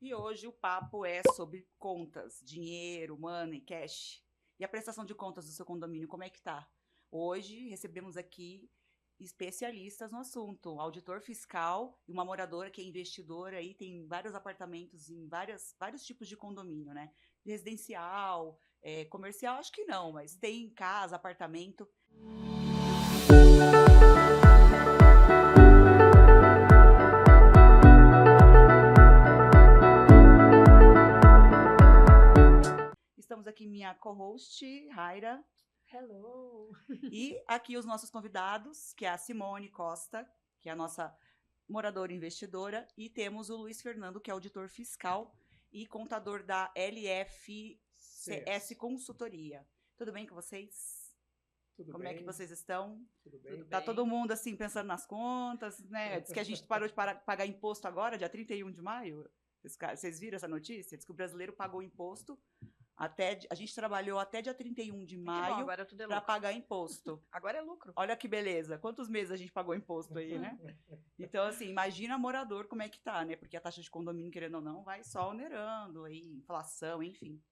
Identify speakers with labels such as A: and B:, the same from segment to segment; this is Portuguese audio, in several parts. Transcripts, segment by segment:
A: E hoje o papo é sobre contas, dinheiro, money, cash. E a prestação de contas do seu condomínio, como é que tá? Hoje recebemos aqui especialistas no assunto, auditor fiscal e uma moradora que é investidora e tem vários apartamentos em vários tipos de condomínio, né? Residencial, comercial, acho que não, mas tem casa, apartamento. Estamos aqui minha co-host, Raira.
B: Hello!
A: E aqui os nossos convidados, que é a Simone Costa, que é a nossa moradora investidora, e temos o Luiz Fernando, que é auditor fiscal e contador da LFCS Consultoria. Tudo bem com vocês?
C: Tudo
A: Como é que
C: bem,
A: vocês estão?
C: tudo bem.
A: Tá todo mundo assim pensando nas contas, né? Diz que a gente parou de pagar imposto agora, dia 31 de maio. Vocês viram essa notícia? Diz que o brasileiro pagou imposto a gente trabalhou até dia 31 de
B: Que bom,
A: maio
B: agora tudo é
A: para
B: lucro.
A: pagar imposto.
B: Agora é lucro.
A: Olha que beleza. Quantos meses a gente pagou imposto aí, né? Então, assim, imagina morador como é que tá, né? Porque a taxa de condomínio, querendo ou não, vai só onerando aí, inflação, enfim.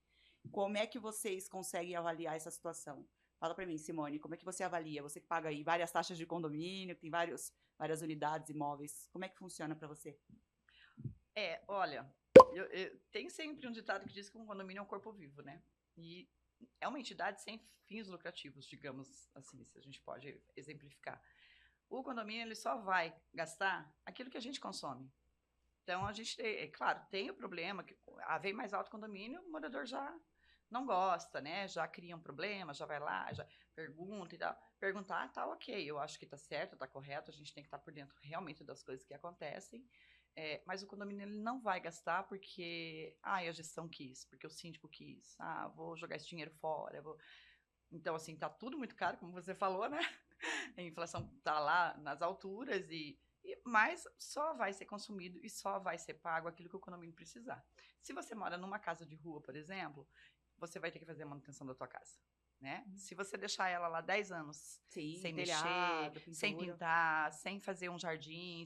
A: Como é que vocês conseguem avaliar essa situação? Fala para mim, Simone, como é que você avalia? Você que paga aí várias taxas de condomínio, tem várias unidades imóveis. Como é que funciona para você?
B: Olha, tem sempre um ditado que diz que um condomínio é um corpo vivo, né? E é uma entidade sem fins lucrativos, digamos assim, se a gente pode exemplificar. O condomínio ele só vai gastar aquilo que a gente consome. Então, a gente, claro, tem o problema que vem mais alto condomínio, o morador já não gosta, né? Já cria um problema, já vai lá, já pergunta e tal. Perguntar, tá ok, eu acho que tá certo, tá correto, a gente tem que estar por dentro realmente das coisas que acontecem. Mas o condomínio ele não vai gastar porque a gestão quis, porque o síndico quis. Vou jogar esse dinheiro fora. Então, assim, tá tudo muito caro, como você falou, né? A inflação tá lá nas alturas mas só vai ser consumido e só vai ser pago aquilo que o condomínio precisar. Se você mora numa casa de rua, por exemplo, você vai ter que fazer a manutenção da tua casa, né? Se você deixar ela lá 10 anos
A: Sim,
B: sem
A: telhado,
B: mexer, sem
A: pintura.
B: pintar, sem fazer um jardim,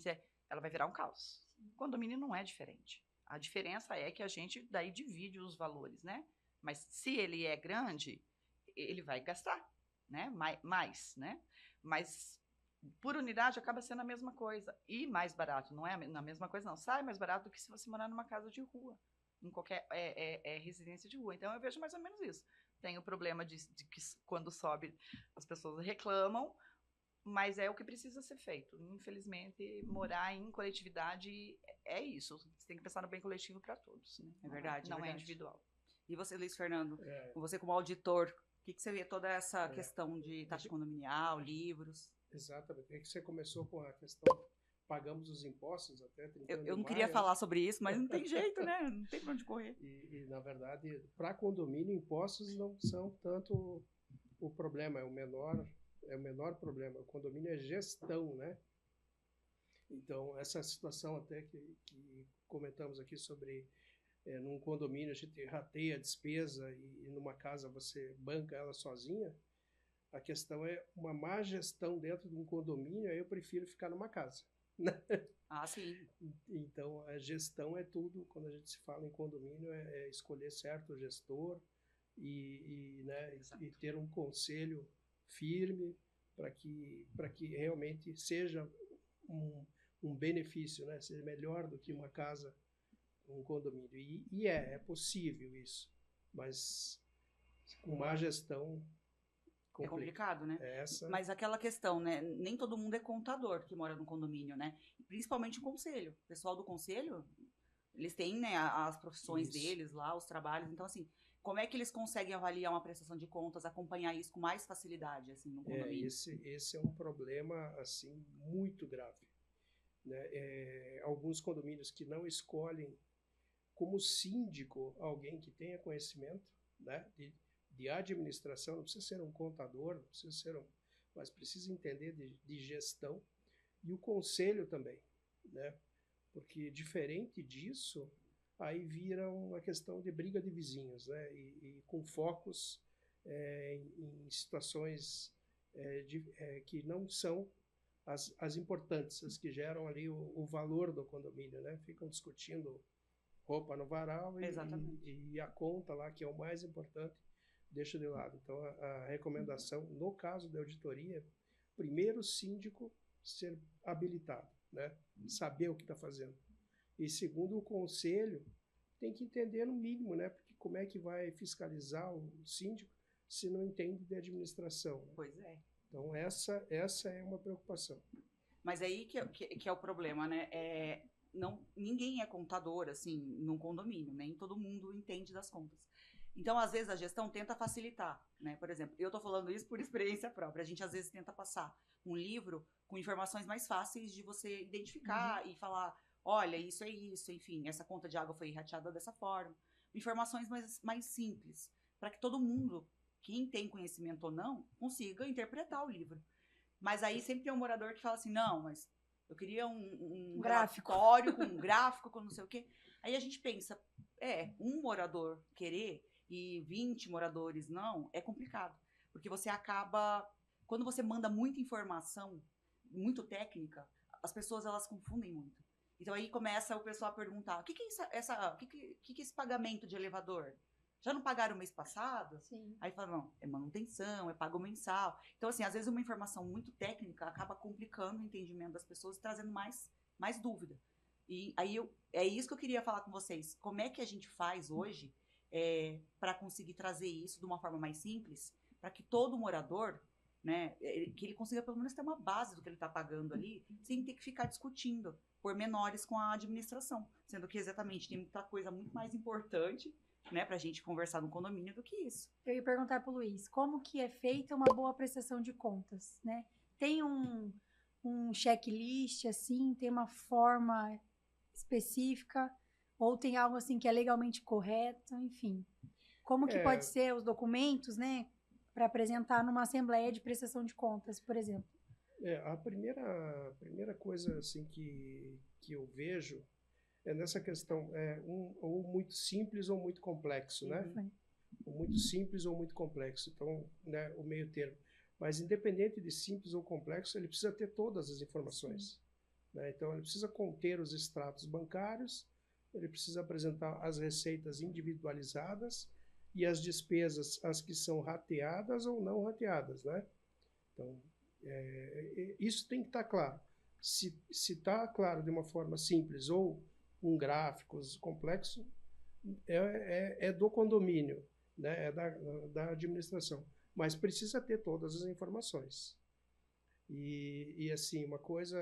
B: ela vai virar um caos. O condomínio não é diferente. A diferença é que a gente daí divide os valores, né? Mas se ele é grande, ele vai gastar, né? Mais, né? Mas por unidade acaba sendo a mesma coisa. E mais barato, não é a mesma coisa, não. Sai mais barato do que se você morar numa casa de rua, em qualquer residência de rua. Então eu vejo mais ou menos isso. Tem o problema de que quando sobe as pessoas reclamam, mas é o que precisa ser feito. Infelizmente, morar em coletividade é isso. Você tem que pensar no bem coletivo para todos. Né?
A: É verdade,
B: Não
A: é
B: é
A: verdade.
B: individual.
A: E você, Luiz Fernando,
C: É,
A: você como auditor, o que você vê toda essa
C: é,
A: questão de
C: a
A: taxa
C: gente-
A: condominial, livros?
C: exatamente. É que você começou com a questão, pagamos os impostos até 31
A: Eu
C: de
A: não queria
C: maio, né?
A: falar sobre isso, mas não tem jeito, né? Não tem pra onde correr.
C: Na verdade, para condomínio, impostos não são tanto o problema, é o menor problema. O condomínio é gestão, né? Então, essa situação até que comentamos aqui sobre num condomínio a gente rateia a despesa e numa casa você banca ela sozinha, a questão é uma má gestão dentro de um condomínio, aí eu prefiro ficar numa casa.
A: Ah, sim.
C: Então, a gestão é tudo, quando a gente se fala em condomínio, é escolher certo gestor né, e ter um conselho firme para que realmente seja um, um benefício, né, seja melhor do que uma casa, um condomínio. É possível isso, mas com má gestão
A: É
C: complica.
A: complicado, né?
C: Essa,
A: Mas aquela questão, né? Nem todo mundo é contador que mora no condomínio, né? Principalmente o conselho. O pessoal do conselho, eles têm, né, as profissões
C: isso.
A: deles lá, os trabalhos. Então, assim, como é que eles conseguem avaliar uma prestação de contas, acompanhar isso com mais facilidade, assim, no condomínio?
C: Esse é um problema assim muito grave, né? Alguns condomínios que não escolhem como síndico alguém que tenha conhecimento, né, de administração, não precisa ser um contador, não precisa ser mas precisa entender de gestão, e o conselho também, né? Porque diferente disso, aí vira uma questão de briga de vizinhos, né? E com focos em situações que não são as importantes, as que geram ali o valor do condomínio, né? Ficam discutindo roupa no varal
A: Exatamente.
C: e a conta lá, que é o mais importante, deixa de lado. Então, a recomendação, no caso da auditoria, primeiro o síndico ser habilitado, né? Saber o que está fazendo. E segundo, o conselho tem que entender no mínimo, né? Porque como é que vai fiscalizar o síndico se não entende de administração, né?
A: Pois é.
C: Então, essa é uma preocupação.
A: Mas aí que é o problema, né? Ninguém é contador, assim, num condomínio, nem todo mundo entende das contas. Então, às vezes, a gestão tenta facilitar, né? Por exemplo, eu tô falando isso por experiência própria. A gente, às vezes, tenta passar um livro com informações mais fáceis de você identificar e falar, olha, isso é isso, enfim, essa conta de água foi rateada dessa forma. Informações mais simples, para que todo mundo, quem tem conhecimento ou não, consiga interpretar o livro. Mas aí sempre tem um morador que fala assim, não, mas eu queria um
D: Gráfico.
A: relatório com um gráfico, com não sei o quê. Aí a gente pensa, um morador querer e 20 moradores não, é complicado. Porque você acaba, quando você manda muita informação, muito técnica, as pessoas elas confundem muito. Então aí começa o pessoal a perguntar, o que é esse pagamento de elevador? Já não pagaram o mês passado?
D: Sim.
A: Aí fala, não, é manutenção, é pago mensal. Então, assim, às vezes uma informação muito técnica acaba complicando o entendimento das pessoas e trazendo mais dúvida. E aí é isso que eu queria falar com vocês. Como é que a gente faz hoje para conseguir trazer isso de uma forma mais simples, para que todo morador, né, que ele consiga pelo menos ter uma base do que ele está pagando ali, sem ter que ficar discutindo pormenores com a administração. Sendo que exatamente tem muita coisa muito mais importante, né, pra gente conversar no condomínio do que isso.
D: Eu ia perguntar pro Luiz, como que é feita uma boa prestação de contas, né? Tem um checklist, assim, tem uma forma específica, ou tem algo, assim, que é legalmente correto, enfim. Como que pode ser os documentos, né, para apresentar numa assembleia de prestação de contas, por exemplo?
C: A primeira coisa, assim, que eu vejo nessa questão, ou muito simples ou muito complexo, né? Ou muito simples ou muito complexo. Então, né, o meio termo. Mas, independente de simples ou complexo, ele precisa ter todas as informações. Né? Então, ele precisa conter os extratos bancários, ele precisa apresentar as receitas individualizadas e as despesas, as que são rateadas ou não rateadas, né? Então, isso tem que estar claro. Se está claro de uma forma simples ou com gráficos complexo, é do condomínio, né? É da administração, mas precisa ter todas as informações. E assim, uma coisa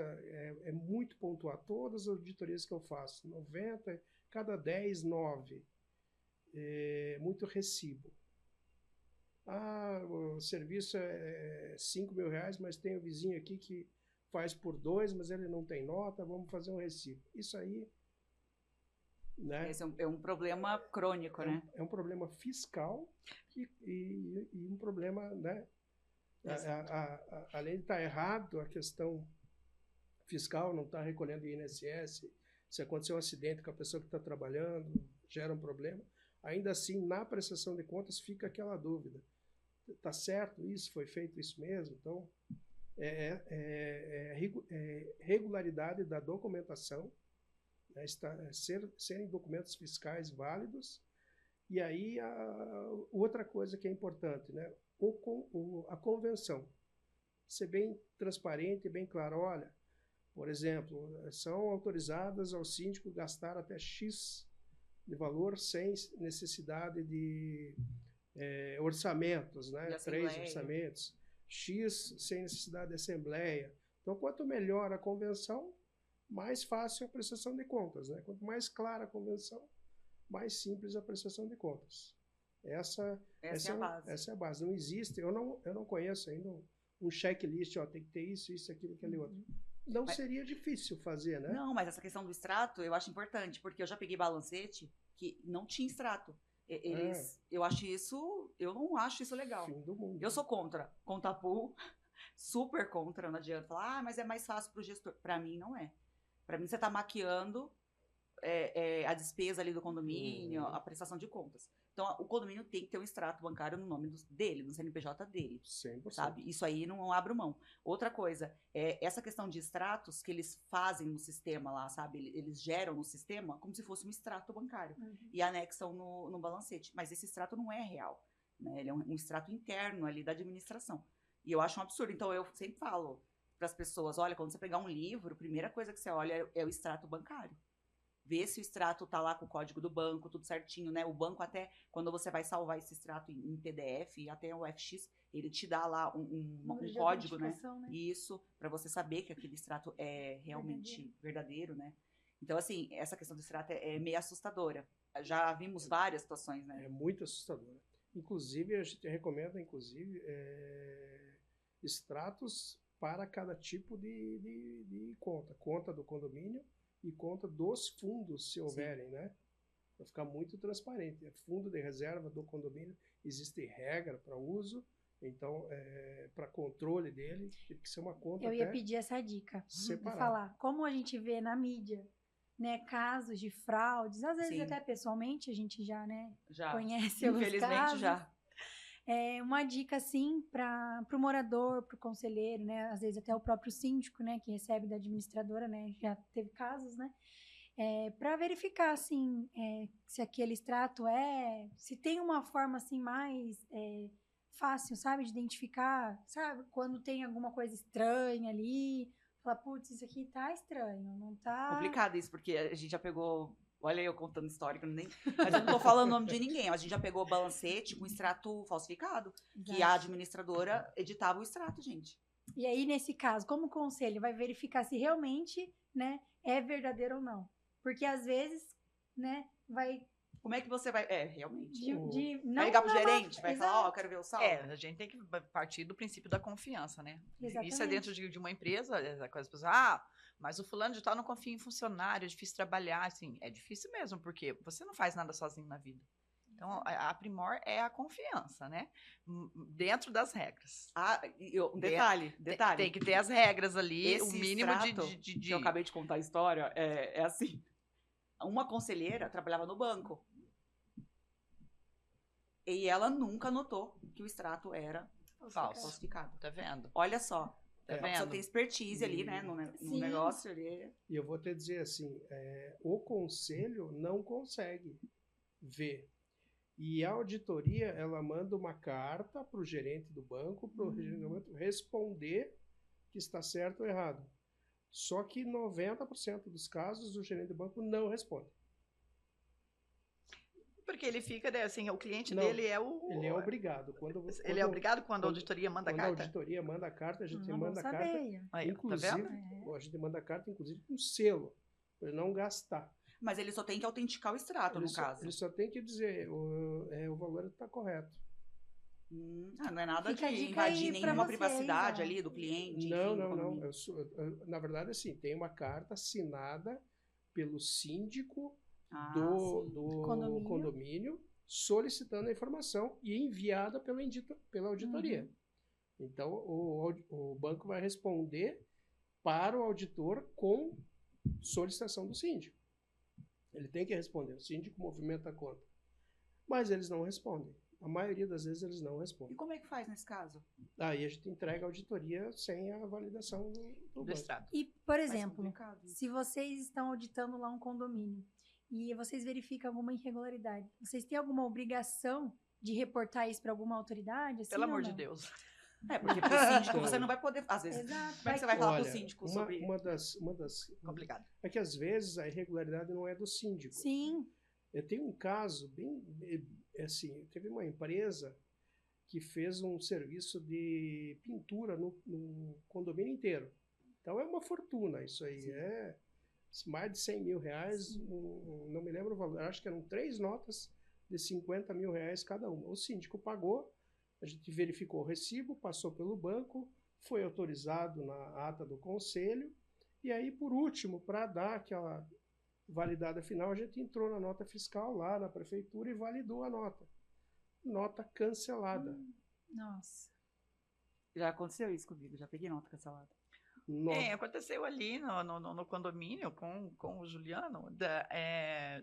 C: é muito pontuar, todas as auditorias que eu faço, 90, cada 10, 9, muito recibo. O serviço é R$5.000, mas tem o vizinho aqui que faz por 2, mas ele não tem nota, vamos fazer um recibo. Isso aí, né?
A: Esse é um problema crônico, né?
C: É um problema fiscal e um problema, né? Além de estar errado a questão fiscal, não está recolhendo INSS, se acontecer um acidente com a pessoa que está trabalhando, gera um problema, ainda assim, na prestação de contas, fica aquela dúvida. Está certo isso? Foi feito isso mesmo? Então, regularidade da documentação, né, serem documentos fiscais válidos. E aí, outra coisa que é importante, né, a convenção. Ser bem transparente e bem claro. Olha, por exemplo, são autorizadas ao síndico gastar até X de valor sem necessidade de orçamentos, né? 3 orçamentos. X sem necessidade de assembleia. Então, quanto melhor a convenção, mais fácil a prestação de contas, né? Quanto mais clara a convenção, mais simples a prestação de contas. Essa é a base. Essa é a base. Não existe, eu não conheço ainda um checklist, tem que ter isso, aquilo, aquele outro. Não seria difícil fazer, né?
A: Não, mas essa questão do extrato eu acho importante, porque eu já peguei balancete que não tinha extrato. Eu não acho isso legal.
C: Fim do mundo.
A: Eu sou contra Contapool, super contra, não adianta falar, mas é mais fácil para o gestor. Para mim, não é. Para mim, você está maquiando a despesa ali do condomínio, a prestação de contas. Então, o condomínio tem que ter um extrato bancário no nome dele, no CNPJ dele.
C: 100%.
A: Sabe? Isso aí não abro mão. Outra coisa, essa questão de extratos que eles fazem no sistema lá, sabe? Eles geram no sistema como se fosse um extrato bancário e anexam no balancete. Mas esse extrato não é real, né? Ele é um extrato interno ali da administração. E eu acho um absurdo. Então, eu sempre falo para as pessoas, olha, quando você pegar um livro, a primeira coisa que você olha é o extrato bancário. Vê se o extrato tá lá com o código do banco, tudo certinho, né? O banco até, quando você vai salvar esse extrato em PDF, até o FX, ele te dá lá um código, né? Isso, para você saber que aquele extrato é realmente verdadeiro, né? Então, assim, essa questão do extrato é meio assustadora. Já vimos várias situações, né?
C: É muito assustadora. Inclusive, a gente recomenda, extratos para cada tipo de conta. Conta do condomínio e conta dos fundos, se houverem, né? Para ficar muito transparente. É fundo de reserva do condomínio, existe regra para uso, então, para controle dele, tem que ser uma conta.
D: Eu ia pedir essa dica,
C: separada.
D: De falar. Como a gente vê na mídia, né, casos de fraudes, às vezes até pessoalmente a gente já, né, conhece alguns casos.
A: Infelizmente já.
D: Uma dica, assim, para o morador, para o conselheiro, né? Às vezes até o próprio síndico, né? Que recebe da administradora, né? Já teve casos, né? Para verificar, assim, se aquele extrato se tem uma forma, assim, mais fácil, sabe? De identificar, sabe? Quando tem alguma coisa estranha ali, falar, putz, isso aqui tá estranho, não tá...
A: Complicado isso, porque a gente já pegou... Olha eu contando histórico, mas eu não tô falando o nome de ninguém. A gente já pegou balancete com extrato falsificado, que a administradora editava o extrato, gente.
D: E aí, nesse caso, como conselho, vai verificar se realmente, né, é verdadeiro ou não. Porque, às vezes, né, vai...
A: Como é que você vai... realmente.
D: Não
A: vai ligar pro gerente, vai falar, eu quero ver o saldo.
B: A gente tem que partir do princípio da confiança, né?
D: Exatamente.
B: Isso é dentro de uma empresa, as pessoas, mas o fulano de tal não confia em funcionário, é difícil trabalhar, assim, é difícil mesmo, porque você não faz nada sozinho na vida. Então, a primor é a confiança, né? Dentro das regras.
A: Detalhe.
B: Tem que ter as regras ali, o mínimo
A: de... Eu acabei de contar a história, é assim. Uma conselheira trabalhava no banco. E ela nunca notou que o extrato era falsificado.
B: Tá vendo?
A: Olha só.
B: Tá
A: A pessoa tem expertise ali, né? No negócio ali.
C: E eu vou te dizer assim, o conselho não consegue ver. E a auditoria, ela manda uma carta para o gerente do banco, para o gerente do banco responder que está certo ou errado. Só que 90% dos casos, o gerente do banco não responde.
B: Porque ele fica, assim, o cliente dele é o...
C: Ele é obrigado.
B: Ele é obrigado quando a auditoria manda a carta?
C: Quando a auditoria manda a carta, a gente manda a carta. Inclusive, a gente manda a carta, inclusive, com selo, para ele não gastar.
A: Mas ele só tem que autenticar o extrato, no caso.
C: Ele só tem que dizer, o valor está correto.
A: Não é nada de invadir nenhuma privacidade ali do cliente.
C: Não. Na verdade, assim, tem uma carta assinada pelo síndico do condomínio solicitando a informação e enviada pela auditoria. Então, o banco vai responder para o auditor com solicitação do síndico. Ele tem que responder. O síndico movimenta a conta. Mas eles não respondem. A maioria das vezes eles não respondem.
A: E como é que faz nesse caso?
C: Aí a gente entrega a auditoria sem a validação do banco.
B: Estado.
D: E, por exemplo, se vocês estão auditando lá um condomínio e vocês verificam alguma irregularidade, vocês têm alguma obrigação de reportar isso para alguma autoridade? Assim,
B: pelo amor de Deus.
A: Porque pro síndico você não vai poder, às vezes.
D: Exato.
A: Como é que você vai falar pro síndico sobre...
C: Uma das
B: Complicado.
C: É que às vezes a irregularidade não é do síndico.
D: Sim.
C: Eu tenho um caso bem, assim, teve uma empresa que fez um serviço de pintura no condomínio inteiro. Então é uma fortuna isso aí. É mais de 100 mil reais, não me lembro o valor, acho que eram 3 notas de 50 mil reais cada uma. O síndico pagou, a gente verificou o recibo, passou pelo banco, foi autorizado na ata do conselho, e aí, por último, para dar aquela validada final, a gente entrou na nota fiscal lá na prefeitura e validou a nota. Nota cancelada.
D: Nossa.
A: Já aconteceu isso comigo, já peguei nota cancelada.
B: Aconteceu ali no condomínio com o Juliano,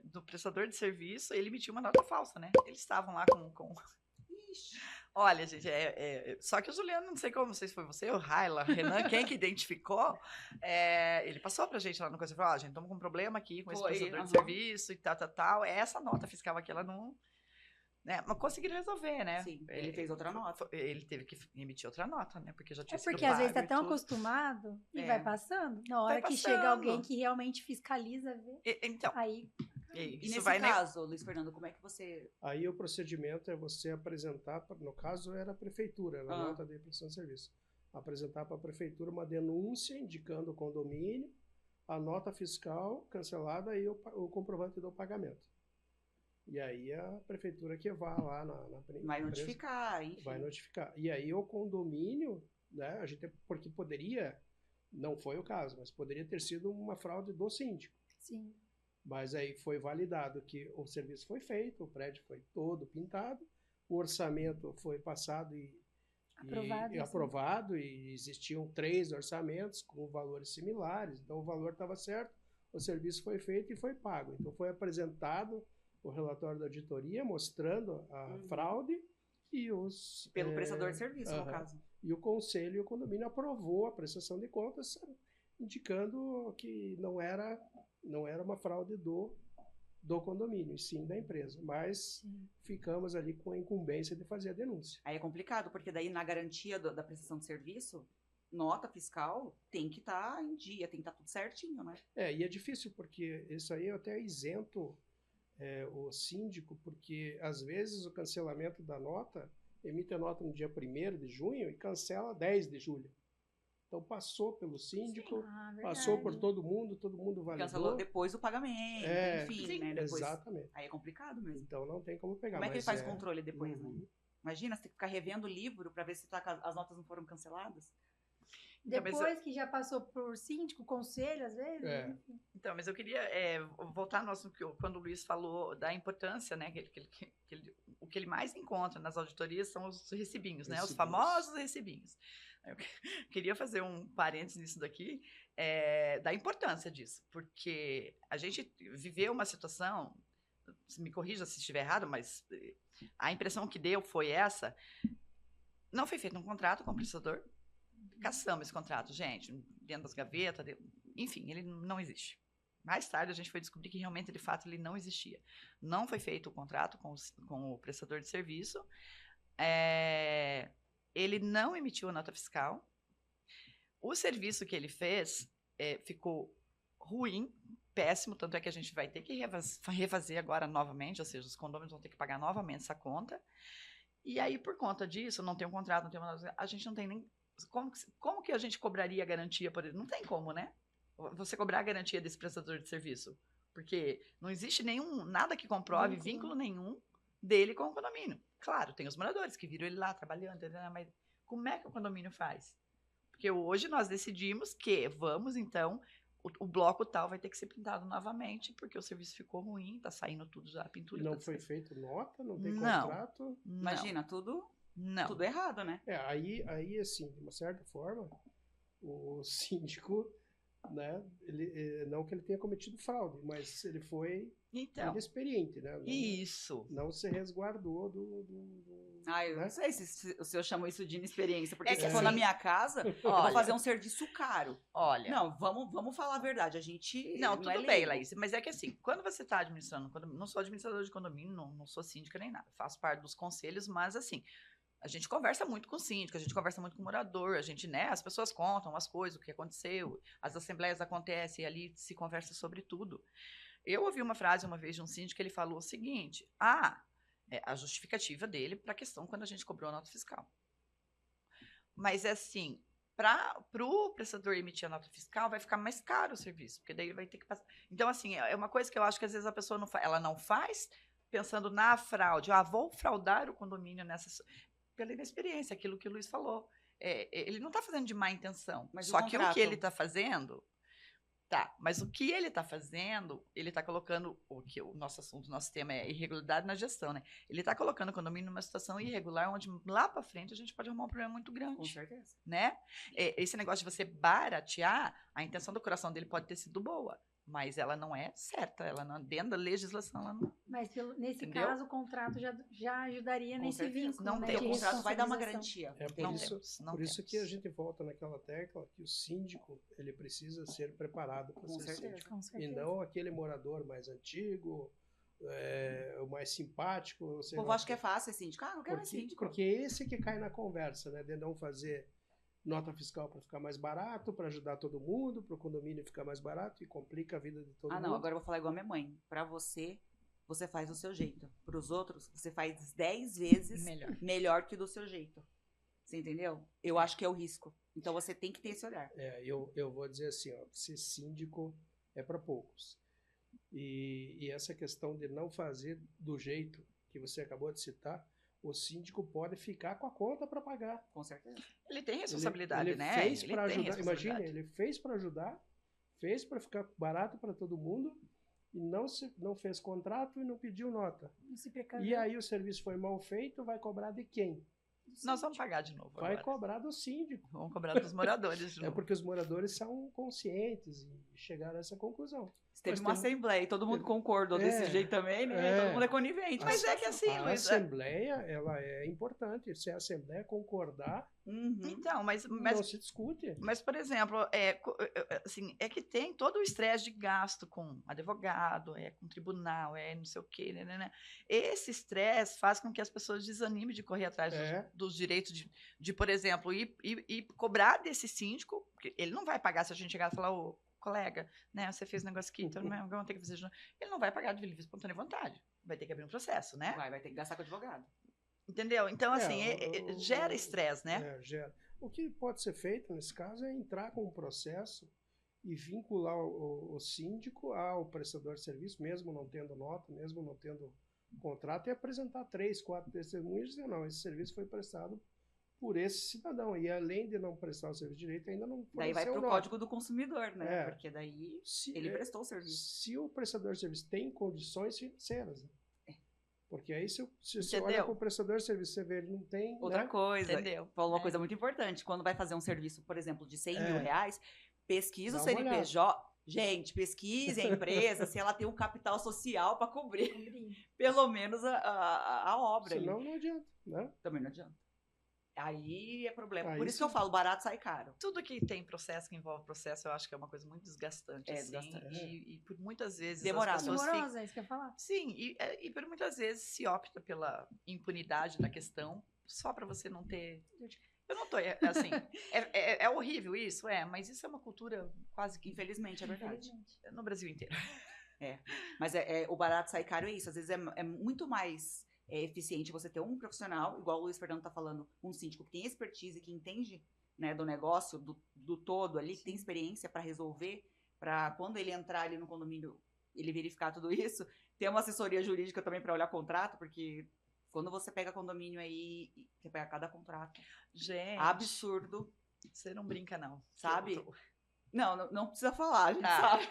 B: do prestador de serviço, ele emitiu uma nota falsa, né? Eles estavam lá com...
A: Ixi.
B: Olha, gente, só que o Juliano, não sei como, não sei se foi você, o Raila, Renan, quem que identificou, ele passou pra gente lá no coisa e falou, gente, estamos com um problema aqui com esse prestador de serviço e tal. Essa nota fiscal aqui, ela não... Né? Mas conseguiram resolver, né?
A: Sim, ele fez outra nota.
B: Ele teve que emitir outra nota, né? Porque já tinha sido
D: porque às vezes tá
B: pago e
D: tão
B: tudo.
D: acostumado e vai passando. Na hora que chega alguém que realmente fiscaliza, vê.
B: Então,
D: aí...
A: E nesse caso, Luiz Fernando, como é que você...
C: Aí o procedimento é você apresentar, no caso era a prefeitura, na nota de prestação de serviço, apresentar para a prefeitura uma denúncia indicando o condomínio, a nota fiscal cancelada e o comprovante do pagamento. E aí a prefeitura que vai lá na
A: vai notificar, enfim.
C: Vai notificar. E aí o condomínio, né, porque poderia, não foi o caso, mas poderia ter sido uma fraude do síndico.
D: Sim.
C: Mas aí foi validado que o serviço foi feito, o prédio foi todo pintado, o orçamento foi passado e aprovado, e existiam 3 orçamentos com valores similares, então o valor estava certo, o serviço foi feito e foi pago. Então foi apresentado o relatório da auditoria mostrando a fraude e os...
A: Pelo prestador de serviço, no caso.
C: E o conselho e o condomínio aprovou a prestação de contas, indicando que não era uma fraude do condomínio, e sim da empresa. Mas ficamos ali com a incumbência de fazer a denúncia.
A: Aí é complicado, porque daí na garantia da prestação de serviço, nota fiscal tem que estar em dia, tem que estar tudo certinho, né?
C: E é difícil, porque isso aí eu até isento o síndico, porque às vezes o cancelamento da nota, emite a nota no dia 1º de junho e cancela 10 de julho. Então passou pelo síndico, passou por todo mundo validou.
A: Cancelou depois o pagamento, enfim, né? Depois,
C: exatamente.
A: Aí é complicado mesmo.
C: Então não tem como pegar.
A: Como é que ele faz controle depois, né? Imagina, você tem que ficar revendo o livro para ver se as notas não foram canceladas.
D: Depois que já passou por síndico, conselho, às vezes. Enfim.
B: Então, mas eu queria voltar no assunto quando o Luiz falou da importância, né? O que ele mais encontra nas auditorias são os recibinhos, né? Os famosos recibinhos. Eu queria fazer um parênteses nisso daqui, da importância disso, porque a gente viveu uma situação, me corrija se estiver errado, mas a impressão que deu foi essa: não foi feito um contrato com o prestador, caçamos esse contrato, gente, dentro das gavetas, enfim, ele não existe. Mais tarde a gente foi descobrir que realmente, de fato, ele não existia. Não foi feito o contrato com o prestador de serviço, ele não emitiu a nota fiscal, o serviço que ele fez ficou ruim, péssimo, tanto é que a gente vai ter que refazer agora novamente, ou seja, os condôminos vão ter que pagar novamente essa conta, e aí, por conta disso, não tem um contrato, não tem uma... A gente não tem nem... Como que a gente cobraria a garantia por ele? Não tem como, né? Você cobrar a garantia desse prestador de serviço. Porque não existe nada que comprove vínculo nenhum dele com o condomínio. Claro, tem os moradores que viram ele lá trabalhando, mas como é que o condomínio faz? Porque hoje nós decidimos que vamos, então, o bloco tal vai ter que ser pintado novamente, porque o serviço ficou ruim, tá saindo tudo já, a pintura.
C: Não foi feito nota, não tem contrato?
A: Imagina, tudo errado, né?
C: Aí, assim, de uma certa forma, o síndico, né, não que ele tenha cometido fraude, mas ele foi inexperiente, né?
B: Isso.
C: Não se resguardou
A: eu
C: né?
A: não sei se o senhor chamou isso de inexperiência, porque se
B: assim,
A: for na minha casa, eu vou fazer um serviço caro.
B: Olha.
A: Não, vamos falar a verdade, a gente...
B: Não, tudo bem, Laís, mas é que assim, quando você está administrando, não sou administrador de condomínio, não sou síndica nem nada, faço parte dos conselhos, mas assim... A gente conversa muito com o síndico, a gente conversa muito com o morador, a gente, né, as pessoas contam as coisas, o que aconteceu, as assembleias acontecem e ali se conversa sobre tudo. Eu ouvi uma frase uma vez de um síndico, ele falou o seguinte: a justificativa dele para a questão quando a gente cobrou a nota fiscal. Mas é assim, para o prestador emitir a nota fiscal, vai ficar mais caro o serviço, porque daí ele vai ter que passar. Então, assim, é uma coisa que eu acho que às vezes a pessoa ela não faz pensando na fraude. Vou fraudar o condomínio pela inexperiência, aquilo que o Luiz falou. Ele não está fazendo de má intenção. Mas só que o que ele está fazendo Tá, mas o que ele está fazendo, ele está colocando, o nosso assunto, nosso tema é irregularidade na gestão, né? Ele está colocando o condomínio numa situação irregular, onde lá para frente a gente pode arrumar um problema muito
A: Com
B: grande,
A: certeza.
B: né? Esse negócio de você baratear, a intenção do coração dele pode ter sido boa, mas ela não é certa, ela não, dentro da legislação, ela não...
D: Mas nesse
B: Entendeu?
D: caso, o contrato já ajudaria
A: Com
D: nesse
A: certeza.
D: vínculo,
B: Não
D: né,
B: tem.
D: de
A: O contrato vai dar uma
D: responsabilização.
A: garantia.
C: Por
B: Não
C: isso,
B: temos, não
C: por isso
B: temos.
C: que a gente volta naquela tecla que o síndico ele precisa ser preparado para
A: Com
C: ser
A: certeza.
C: síndico.
D: Com
C: E
D: certeza.
C: não aquele morador mais antigo, o mais simpático.
A: O povo acha que é fácil ser síndico. Ah, não quero mais
C: porque,
A: síndico.
C: porque esse que cai na conversa, né? De não fazer nota fiscal para ficar mais barato, para ajudar todo mundo, para o condomínio ficar mais barato e complica a vida de todo
A: Ah,
C: mundo.
A: não, agora eu vou falar igual a minha mãe. Pra você, você faz do seu jeito. Pros outros, você faz 10 vezes melhor que do seu jeito. Você entendeu? Eu acho que é o risco. Então você tem que ter esse olhar.
C: Eu vou dizer assim, ó, ser síndico é para poucos. E essa questão de não fazer do jeito que você acabou de citar, o síndico pode ficar com a conta para pagar.
A: Com certeza.
B: Ele tem responsabilidade,
C: ele
B: né?
C: Fez
B: Ele
C: para
B: tem
C: ajudar. Imagine,
B: responsabilidade.
C: ele fez para ajudar, fez para ficar barato para todo mundo e não fez contrato e não pediu nota.
D: Não se precaveu.
C: E aí o serviço foi mal feito, vai cobrar de quem?
B: Nós vamos pagar de novo
C: Vai
B: agora.
C: cobrar do síndico.
B: Vamos cobrar dos moradores de
C: É
B: novo.
C: porque os moradores são conscientes e chegaram a essa conclusão.
A: Teve
C: Nós
A: uma
C: temos-
A: assembleia e todo mundo concordou desse jeito também, né? Todo mundo é conivente.
B: Mas é que assim,
C: A
B: Luiz...
C: assembleia, ela é importante. Se a assembleia concordar,
A: Uhum.
B: Então, mas
C: não se discute.
B: Mas, por exemplo, assim, é que tem todo o estresse de gasto com advogado, com tribunal, não sei o quê, né? Esse estresse faz com que as pessoas desanimem de correr atrás dos direitos de, por exemplo, ir cobrar desse síndico, porque ele não vai pagar se a gente chegar e falar, ô, colega, né, você fez um negócio aqui, então vamos ter que fazer de novo. Ele não vai pagar de livre e espontânea vontade. Vai ter que abrir um processo, né?
A: Vai ter que gastar com advogado.
B: Entendeu? Então, assim, gera estresse, né?
C: Gera. O que pode ser feito nesse caso é entrar com um processo e vincular o síndico ao prestador de serviço, mesmo não tendo nota, mesmo não tendo contrato, e apresentar 3, 4 testemunhas e dizer, não, esse serviço foi prestado por esse cidadão. E além de não prestar o serviço direito, ainda não
A: Daí vai pro
C: nota.
A: Código do Consumidor, né?
C: É.
A: Porque daí
C: Se-
A: ele prestou o serviço.
C: Se o prestador de serviço tem condições financeiras, né? Porque aí se você
B: Entendeu?
C: olha para o prestador de serviço, você vê ele não tem,
A: Outra
C: né?
A: coisa,
B: Entendeu?
A: falou uma
B: É.
A: coisa muito importante. Quando vai fazer um serviço, por exemplo, de 100 mil reais, pesquisa
C: Dá
A: o
C: uma
A: CNPJ. Gente, pesquise a empresa se ela tem um capital social para cobrir
D: Cobrir.
A: pelo menos a obra. ali.
C: Senão não adianta, né?
A: Também não adianta. Aí é problema.
C: Aí
A: Por isso que eu
C: sim.
A: falo, barato sai caro.
B: Tudo que tem processo, que envolve processo, eu acho que é uma coisa muito desgastante,
A: É,
B: assim,
A: desgastante.
B: e por muitas vezes
A: Demorado.
B: as pessoas
D: Demorosa, é isso que eu ia falar.
B: Sim, e por muitas vezes se opta pela impunidade da questão, só para você não ter... Eu não tô, assim, é horrível isso, mas isso é uma cultura quase que
A: Infelizmente, é verdade.
D: Infelizmente.
B: no Brasil inteiro.
A: Mas o barato sai caro é isso. Às vezes é muito mais eficiente você ter um profissional, igual o Luiz Fernando tá falando, um síndico que tem expertise, que entende, né, do negócio, do todo ali, que tem experiência para resolver, para quando ele entrar ali no condomínio, ele verificar tudo isso. Ter uma assessoria jurídica também para olhar contrato, porque quando você pega condomínio aí, você pega cada contrato.
B: Gente,
A: Absurdo.
B: você não brinca não.
A: Sabe?
B: Eu tô-
A: Não precisa falar, a gente
B: Tá.
A: sabe.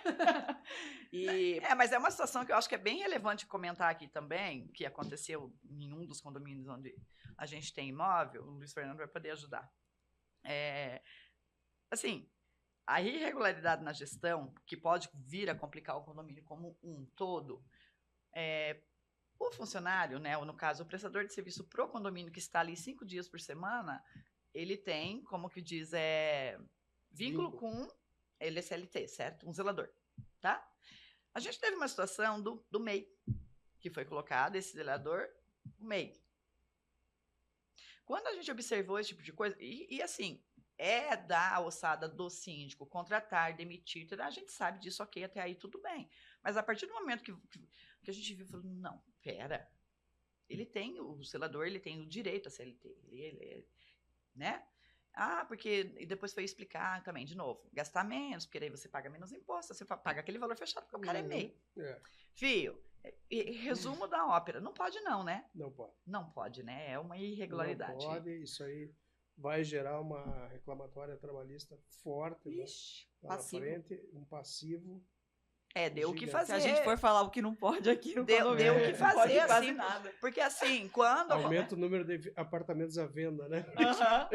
A: E
B: mas é uma situação que eu acho que é bem relevante comentar aqui também, que aconteceu em um dos condomínios onde a gente tem imóvel, o Luiz Fernando vai poder ajudar. Assim, a irregularidade na gestão, que pode vir a complicar o condomínio como um todo, o funcionário, né, ou no caso, o prestador de serviço pro condomínio que está ali 5 dias por semana, ele tem, como que diz, vínculo com ele é CLT, certo? Um zelador, tá? A gente teve uma situação do MEI, que foi colocado, esse zelador, o MEI. Quando a gente observou esse tipo de coisa, e assim, da ossada do síndico contratar, demitir, a gente sabe disso, ok, até aí tudo bem. Mas a partir do momento que a gente viu, falou, não, pera, o zelador, ele tem o direito a CLT, né? Porque e depois foi explicar também, de novo, gastar menos, porque daí você paga menos imposto, você paga aquele valor fechado, porque o cara é MEI. Fio, resumo da ópera, não pode não, né?
C: Não pode.
B: Não pode, né? É uma irregularidade.
C: Não pode, isso aí vai gerar uma reclamatória trabalhista forte
A: Ixi,
C: lá na
A: passivo.
C: frente, um passivo.
B: Deu o que
C: Gigante.
B: fazer.
A: Se a gente for falar o que não pode aqui no
B: Deu
A: condomínio,
B: o que
A: não
B: fazer,
A: pode quase
B: assim,
A: nada.
B: Porque assim, quando...
C: Aumenta o número de apartamentos à venda, né?
A: Aham.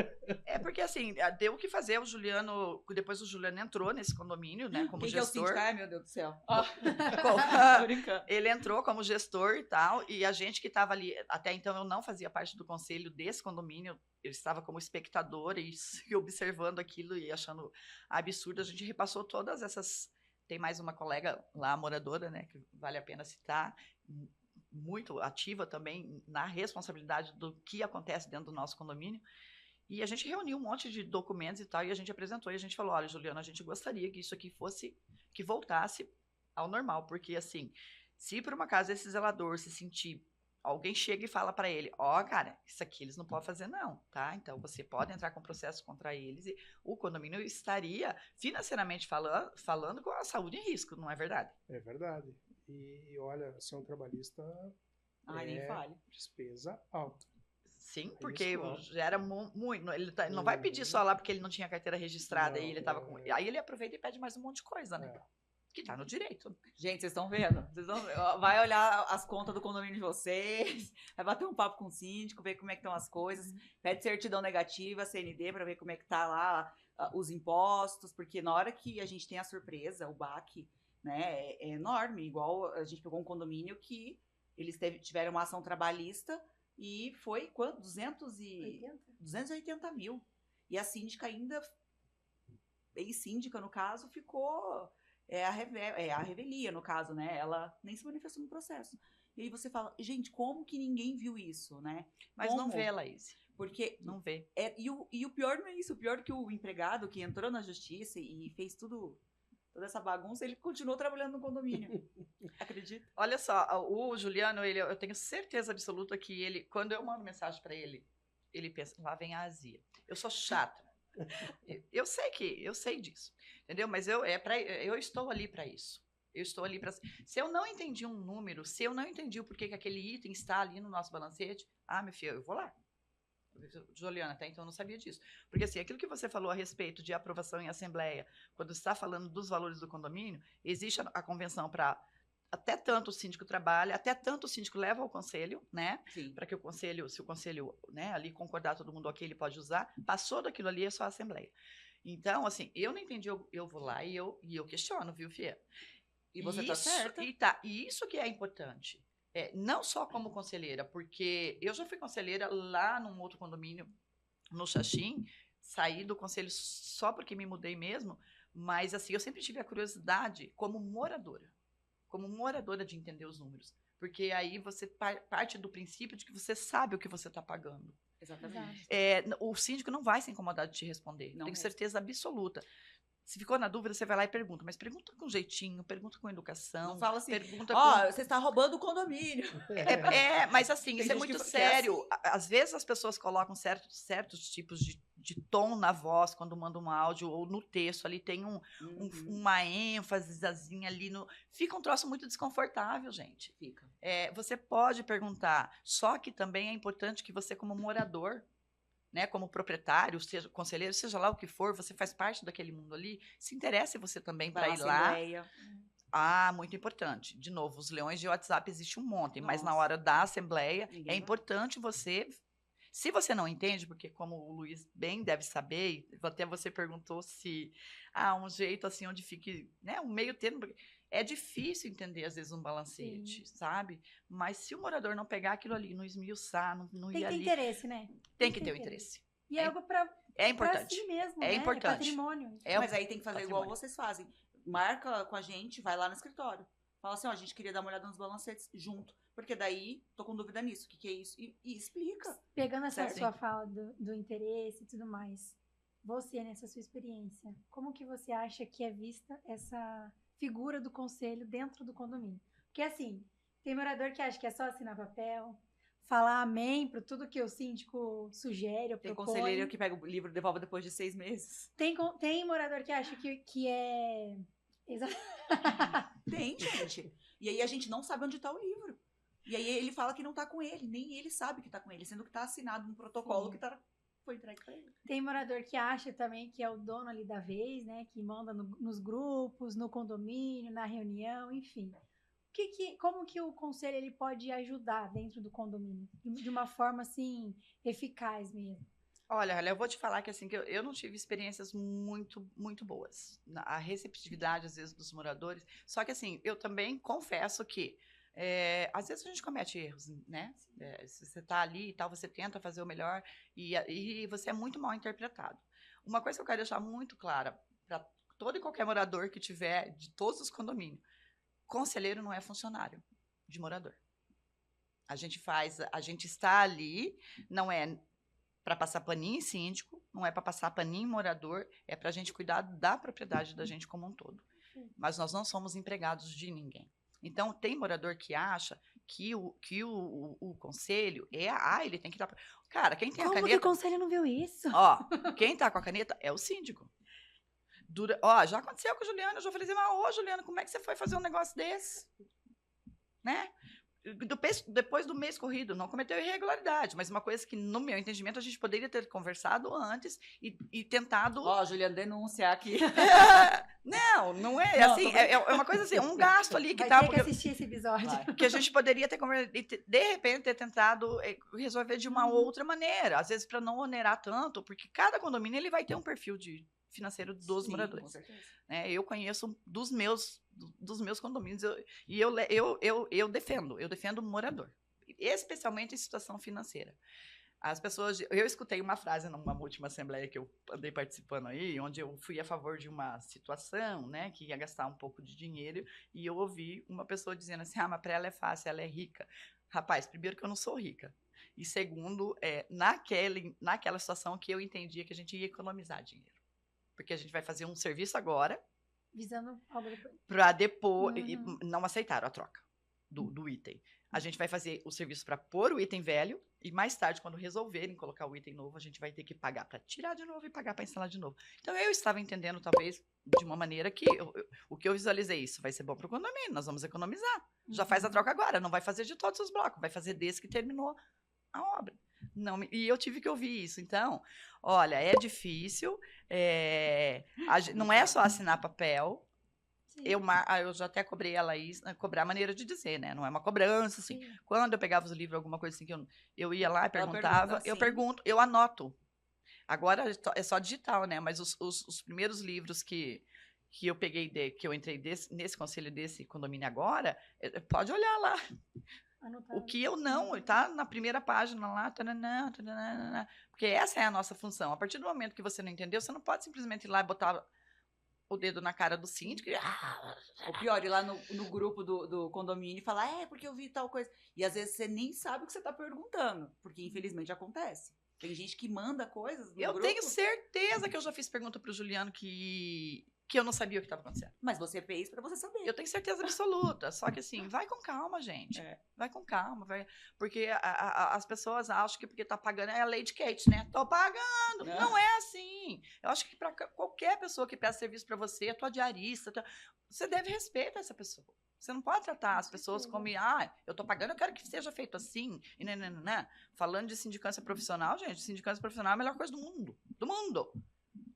B: Porque assim, deu o que fazer. O Juliano, depois o Juliano entrou nesse condomínio, né, como
A: Quem que é o
B: gestor.
A: síndico? Ai, meu Deus do céu. Tô brincando.
B: Ele entrou como gestor e tal, e a gente que estava ali, até então eu não fazia parte do conselho desse condomínio, eu estava como espectadora e observando aquilo e achando absurdo. A gente repassou todas essas... Tem mais uma colega lá, moradora, né, que vale a pena citar, muito ativa também na responsabilidade do que acontece dentro do nosso condomínio. E a gente reuniu um monte de documentos e tal, e a gente apresentou, e a gente falou, olha, Juliana, a gente gostaria que isso aqui fosse, que voltasse ao normal, porque assim, se por uma acaso esse zelador se sentir, alguém chega e fala para ele, cara, isso aqui eles não podem fazer não, tá? Então você pode entrar com processo contra eles e o condomínio estaria financeiramente falando com a saúde em risco, não é verdade?
C: É verdade. E olha, ação trabalhista
A: Ai, nem fale.
C: despesa alta.
B: Sim,
C: Isso,
B: porque
C: ó.
B: gera muito. Ele não vai pedir só lá porque ele não tinha carteira registrada e ele tava com. Aí ele aproveita e pede mais um monte de coisa, né? Que tá no direito.
A: Gente, vocês estão vendo? Vai olhar as contas do condomínio de vocês, vai bater um papo com o síndico, ver como é que estão as coisas, pede certidão negativa, CND, para ver como é que tá lá os impostos, porque na hora que a gente tem a surpresa, o baque, né, é enorme. Igual a gente pegou um condomínio que eles tiveram uma ação trabalhista e foi quanto? 280 mil. E a síndica ainda, ex-síndica no caso, ficou... a revelia, no caso, né? Ela nem se manifestou no processo. E aí você fala, gente, como que ninguém viu isso, né?
B: Mas
A: como?
B: Não vê, Laís.
A: Porque
B: não vê.
A: E o pior não é isso. O pior é que o empregado que entrou na justiça e fez toda essa bagunça, ele continuou trabalhando no condomínio. Acredita?
B: Olha só, o Juliano, eu tenho certeza absoluta que ele, quando eu mando mensagem para ele, ele pensa, lá vem a azia. Eu sou chata. Eu sei disso, entendeu? Mas eu estou ali para isso. Eu estou ali para... Se eu não entendi um número, se eu não entendi o porquê que aquele item está ali no nosso balancete, meu filho, eu vou lá. Juliana, até então eu não sabia disso. Porque assim, aquilo que você falou a respeito de aprovação em assembleia, quando está falando dos valores do condomínio, existe a convenção para... Até tanto o síndico trabalha, até tanto o síndico leva ao conselho, né?
A: Para
B: que o conselho, se o conselho, né, ali concordar todo mundo ok, ele pode usar. Passou daquilo ali, é só a assembleia. Então, assim, eu não entendi, eu vou lá e eu questiono, viu, Fia?
A: E você tá certa.
B: E isso que é importante. Não só como conselheira, porque eu já fui conselheira lá num outro condomínio, no Xaxim, saí do conselho só porque me mudei mesmo, mas assim, eu sempre tive a curiosidade como moradora de entender os números. Porque aí você parte do princípio de que você sabe o que você está pagando.
A: Exatamente.
B: O síndico não vai se incomodar de te responder. Tenho certeza absoluta. Se ficou na dúvida, você vai lá e pergunta. Mas pergunta com jeitinho, pergunta com educação.
A: Não fala assim,
B: pergunta
A: você está roubando o condomínio.
B: Mas assim, isso é muito sério. Assim. Às vezes as pessoas colocam certos tipos de tom na voz quando mandam um áudio ou no texto. Ali tem uma ênfasezinha ali. Fica um troço muito desconfortável, gente.
A: Fica.
B: Você pode perguntar. Só que também é importante que você, como morador, né, como proprietário, seja conselheiro, seja lá o que for, você faz parte daquele mundo ali, se interesse você também para ir lá. Muito importante. De novo, os leões de WhatsApp existem um monte, mas na hora da assembleia é importante você... Se você não entende, porque como o Luiz bem deve saber, até você perguntou se um jeito assim onde fique, né, um meio termo, é difícil entender às vezes um balancete, sabe? Mas se o morador não pegar aquilo ali, não esmiuçar, não ir ali... Tem que ter
D: interesse, né?
B: Tem que ter o interesse.
D: E é algo para
B: si
D: mesmo, né?
B: Importante.
D: É patrimônio.
A: Mas aí tem que fazer igual vocês fazem. Marca com a gente, vai lá no escritório. Fala assim, a gente queria dar uma olhada nos balancetes junto. Porque daí, tô com dúvida nisso. O que é isso? E explica.
D: Pegando essa sua fala do interesse e tudo mais, você, nessa sua experiência, como que você acha que é vista essa figura do conselho dentro do condomínio? Porque assim, tem morador que acha que é só assinar papel, falar amém para tudo que o síndico sugere ou propõe.
A: Tem conselheiro que pega o livro e devolve depois de 6 meses.
D: Tem morador que acha que é...
A: Tem, gente. E aí a gente não sabe onde tá o livro. E aí ele fala que não tá com ele, nem ele sabe que tá com ele, sendo que tá assinado um protocolo que tá foi entregue pra ele.
D: Tem morador que acha também que é o dono ali da vez, né? Que manda nos grupos, no condomínio, na reunião, enfim. Como que o conselho ele pode ajudar dentro do condomínio? De uma forma, assim, eficaz mesmo.
B: Olha, eu vou te falar que assim, que eu não tive experiências muito, muito boas. A receptividade, às vezes, dos moradores. Só que assim, eu também confesso que às vezes a gente comete erros, né? Se você está ali e tal, você tenta fazer o melhor e você é muito mal interpretado. Uma coisa que eu quero deixar muito clara para todo e qualquer morador que tiver, de todos os condomínios, conselheiro não é funcionário de morador. A gente está ali, não é para passar paninho em síndico, não é para passar paninho em morador, é para a gente cuidar da propriedade da gente como um todo. Mas nós não somos empregados de ninguém. Então, tem morador que acha que o conselho ele tem que dar... Cara, quem tem a caneta...
D: Como que o conselho não viu isso?
B: Ó, quem tá com a caneta é o síndico. Já aconteceu com o Juliano, eu já falei assim, mas Juliano, como é que você foi fazer um negócio desse? Né? Depois do mês corrido, não cometeu irregularidade, mas uma coisa que, no meu entendimento, a gente poderia ter conversado antes e tentado...
A: Juliano, denunciar aqui.
B: Não é
A: Não,
B: assim, é uma coisa assim, um gasto ali que
D: Vai
B: tá...
D: ter que assistir esse episódio.
B: Que a gente poderia ter conversado, de repente, ter tentado resolver de uma outra maneira, às vezes para não onerar tanto, porque cada condomínio ele vai ter um perfil financeiro dos moradores.
A: Com certeza.
B: Eu conheço dos meus condomínios eu defendo o morador, especialmente em situação financeira. As pessoas, eu escutei uma frase numa última assembleia que eu andei participando aí, onde eu fui a favor de uma situação, né, que ia gastar um pouco de dinheiro, e eu ouvi uma pessoa dizendo assim, mas para ela é fácil, ela é rica. Rapaz, primeiro que eu não sou rica, e segundo, naquela situação que eu entendia que a gente ia economizar dinheiro. Porque a gente vai fazer um serviço agora,
D: visando algo depois.
B: Para depois, não aceitaram a troca do item. A gente vai fazer o serviço para pôr o item velho e mais tarde, quando resolverem colocar o item novo, a gente vai ter que pagar para tirar de novo e pagar para instalar de novo. Então, eu estava entendendo, talvez, de uma maneira que o que eu visualizei, isso vai ser bom para o condomínio, nós vamos economizar. Já faz a troca agora, não vai fazer de todos os blocos, vai fazer desse que terminou a obra. E eu tive que ouvir isso. Então, olha, é difícil, não é só assinar papel. Eu já até cobrei a Laís, cobrar a maneira de dizer, né? Não é uma cobrança, assim. Sim. Quando eu pegava os livros, alguma coisa assim, que eu ia lá e perguntava, eu pergunto, eu anoto. Agora é só digital, né? Mas os primeiros livros que eu peguei, que eu entrei nesse conselho desse condomínio agora, pode olhar lá. Anotado. O que eu não, tá na primeira página lá, taranã, porque essa é a nossa função. A partir do momento que você não entendeu, você não pode simplesmente ir lá e botar o dedo na cara do síndico.
A: O pior, ir lá no grupo do condomínio e falar, porque eu vi tal coisa. E às vezes você nem sabe o que você tá perguntando, porque infelizmente acontece. Tem gente que manda coisas no grupo.
B: Eu tenho certeza que eu já fiz pergunta pro Juliano que eu não sabia o que estava acontecendo.
A: Mas você fez para você saber.
B: Eu tenho certeza absoluta. Só que assim, vai com calma, gente. Vai com calma. Porque as pessoas acham que porque tá pagando é a lei de Kate, né? Tô pagando. Não é assim. Eu acho que para qualquer pessoa que peça serviço para você, a tua diarista, você deve respeitar essa pessoa. Você não pode tratar as pessoas como, eu tô pagando, eu quero que seja feito assim. E né. Falando de sindicância profissional, gente, sindicância profissional é a melhor coisa do mundo. Do mundo.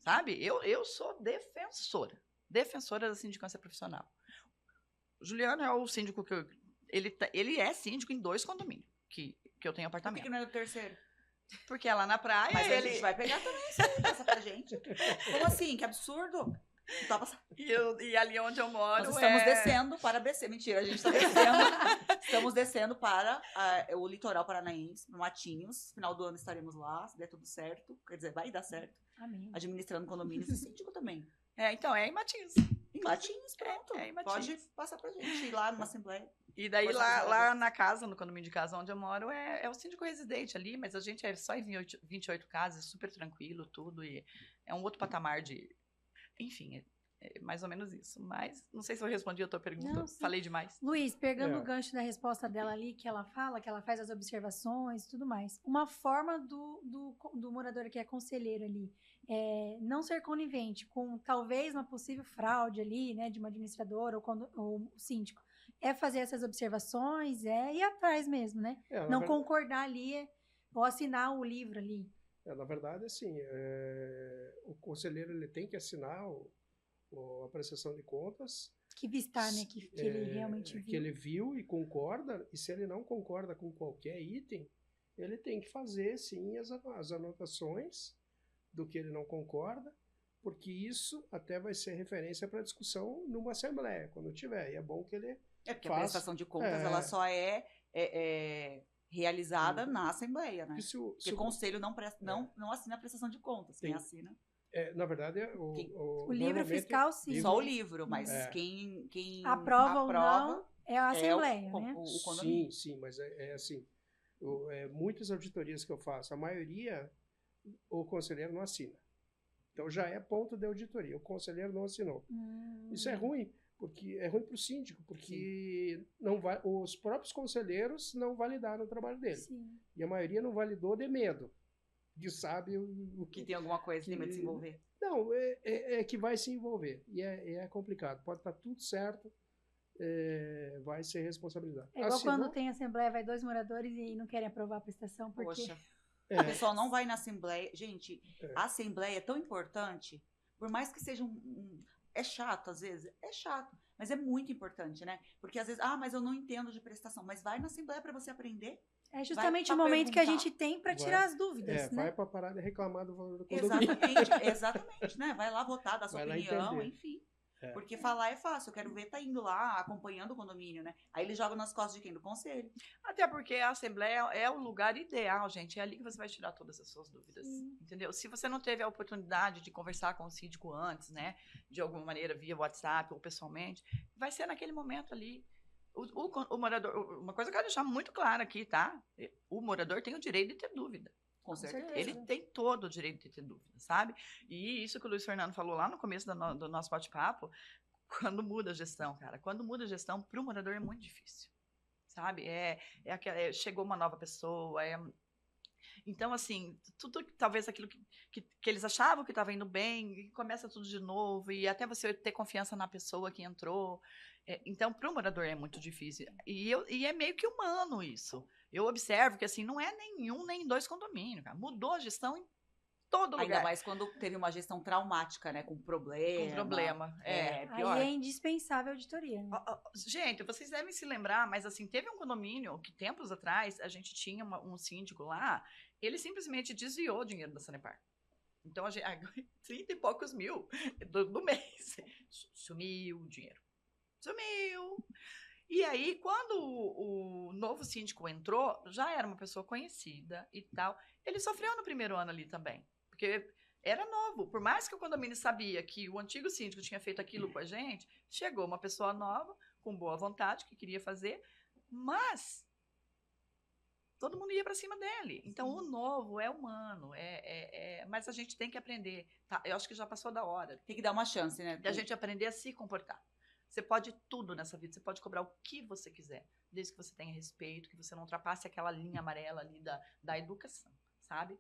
B: Sabe? Eu sou defensora da sindicância profissional. O Juliano é o síndico que ele é síndico em 2 condomínios que eu tenho apartamento.
A: Por que não é do terceiro?
B: Porque é lá na praia.
A: Mas a gente vai pegar também, você passa pra gente. Como assim? Que absurdo.
B: E ali onde eu moro.
A: Nós estamos descendo para BC. Mentira, a gente está descendo. Estamos descendo para o litoral paranaense, no Matinhos. Final do ano estaremos lá, se der tudo certo. Quer dizer, vai dar certo.
D: Amém.
A: Administrando condomínios e síndico também.
B: Então, é em Matinhos.
A: Em Matinhos, pronto.
B: Em Matinhos.
A: Pode passar pra gente ir lá numa assembleia.
B: E daí lá na casa, no condomínio de casa onde eu moro, é o síndico residente ali, mas a gente é só em 28 casas, super tranquilo, tudo. E é um outro patamar de... Enfim, é mais ou menos isso. Mas não sei se eu respondi a tua pergunta. Não, falei demais.
D: Luiz, pegando o gancho da resposta dela ali, que ela fala, que ela faz as observações e tudo mais. Uma forma do morador que é conselheiro ali, não ser conivente com talvez uma possível fraude ali, né, de uma administradora ou síndico, é fazer essas observações, ir atrás mesmo, né? Não concordar ali, ou assinar o livro ali.
C: Na verdade, assim, o conselheiro ele tem que assinar a prestação de contas
D: Que vistar, né? Que ele realmente
C: que
D: viu.
C: ele viu e concorda, e se ele não concorda com qualquer item, ele tem que fazer, sim, as anotações do que ele não concorda, porque isso até vai ser referência para discussão numa assembleia, quando tiver. E é bom que ele
A: Porque a
C: faça.
A: prestação de contas, ela só é realizada na Assembleia, né? Porque o Conselho não assina a prestação de contas. Quem assina...
C: na verdade,
D: O livro fiscal, sim.
A: Só o livro, mas quem
D: aprova ou não é a Assembleia, né?
A: O condomínio.
C: Sim, mas é assim, muitas auditorias que eu faço, a maioria, o conselheiro não assina. Então já é ponto de auditoria, o conselheiro não assinou. Isso é ruim, porque é ruim para o síndico, porque os próprios conselheiros não validaram o trabalho dele.
D: Sim.
C: E a maioria não validou de medo, que sabe o
A: que tem alguma coisa, tem medo de se envolver.
C: Não, é que vai se envolver, e é complicado. Pode estar tudo certo, vai ser responsabilidade.
D: É igual quando tem assembleia, vai 2 moradores e não querem aprovar a prestação, porque...
A: Poxa, o pessoal não vai na assembleia. Gente, a assembleia é tão importante, por mais que seja é chato às vezes, mas é muito importante, né? Porque às vezes, mas eu não entendo de prestação, mas vai na assembleia para você aprender.
D: É justamente o momento que a gente tem para tirar as dúvidas, né?
C: Vai para parar de reclamar do valor do condomínio.
A: Exatamente, né? Vai lá votar, dar sua opinião, enfim. Porque falar é fácil, eu quero ver, tá indo lá, acompanhando o condomínio, né? Aí ele joga nas costas de quem? Do conselho.
B: Até porque a assembleia é o lugar ideal, gente. É ali que você vai tirar todas as suas dúvidas, entendeu? Se você não teve a oportunidade de conversar com o síndico antes, né? De alguma maneira, via WhatsApp ou pessoalmente, vai ser naquele momento ali. O morador, uma coisa que eu quero deixar muito clara aqui, tá? O morador tem o direito de ter dúvida.
A: Com certeza.
B: Ele tem todo o direito de ter dúvida, sabe? E isso que o Luiz Fernando falou lá no começo do nosso bate-papo, quando muda a gestão, cara. Quando muda a gestão, para o morador é muito difícil, sabe? Chegou uma nova pessoa, Então, assim, tudo, talvez aquilo que eles achavam que estava indo bem, começa tudo de novo, e até você ter confiança na pessoa que entrou. Então, para o morador é muito difícil. E é meio que humano isso. Eu observo que, assim, não é nenhum nem 2 condomínios, cara. Mudou a gestão em todo lugar.
A: Ainda mais quando teve uma gestão traumática, né? Com problema.
B: Com problema.
A: Pior.
D: Aí é indispensável a auditoria. Né?
B: Gente, vocês devem se lembrar, mas assim, teve um condomínio que tempos atrás a gente tinha um síndico lá, ele simplesmente desviou o dinheiro da Sanepar. Então, 30 e poucos mil do mês. Sumiu o dinheiro. Sumiu. E aí, quando o novo síndico entrou, já era uma pessoa conhecida e tal. Ele sofreu no primeiro ano ali também. Porque era novo. Por mais que o condomínio sabia que o antigo síndico tinha feito aquilo com a gente, chegou uma pessoa nova, com boa vontade, que queria fazer, mas todo mundo ia para cima dele. Então, o novo é humano, mas a gente tem que aprender. Tá? Eu acho que já passou da hora.
A: Tem que dar uma chance, né?
B: Da gente aprender a se comportar. Você pode tudo nessa vida, você pode cobrar o que você quiser, desde que você tenha respeito, que você não ultrapasse aquela linha amarela ali da educação, sabe?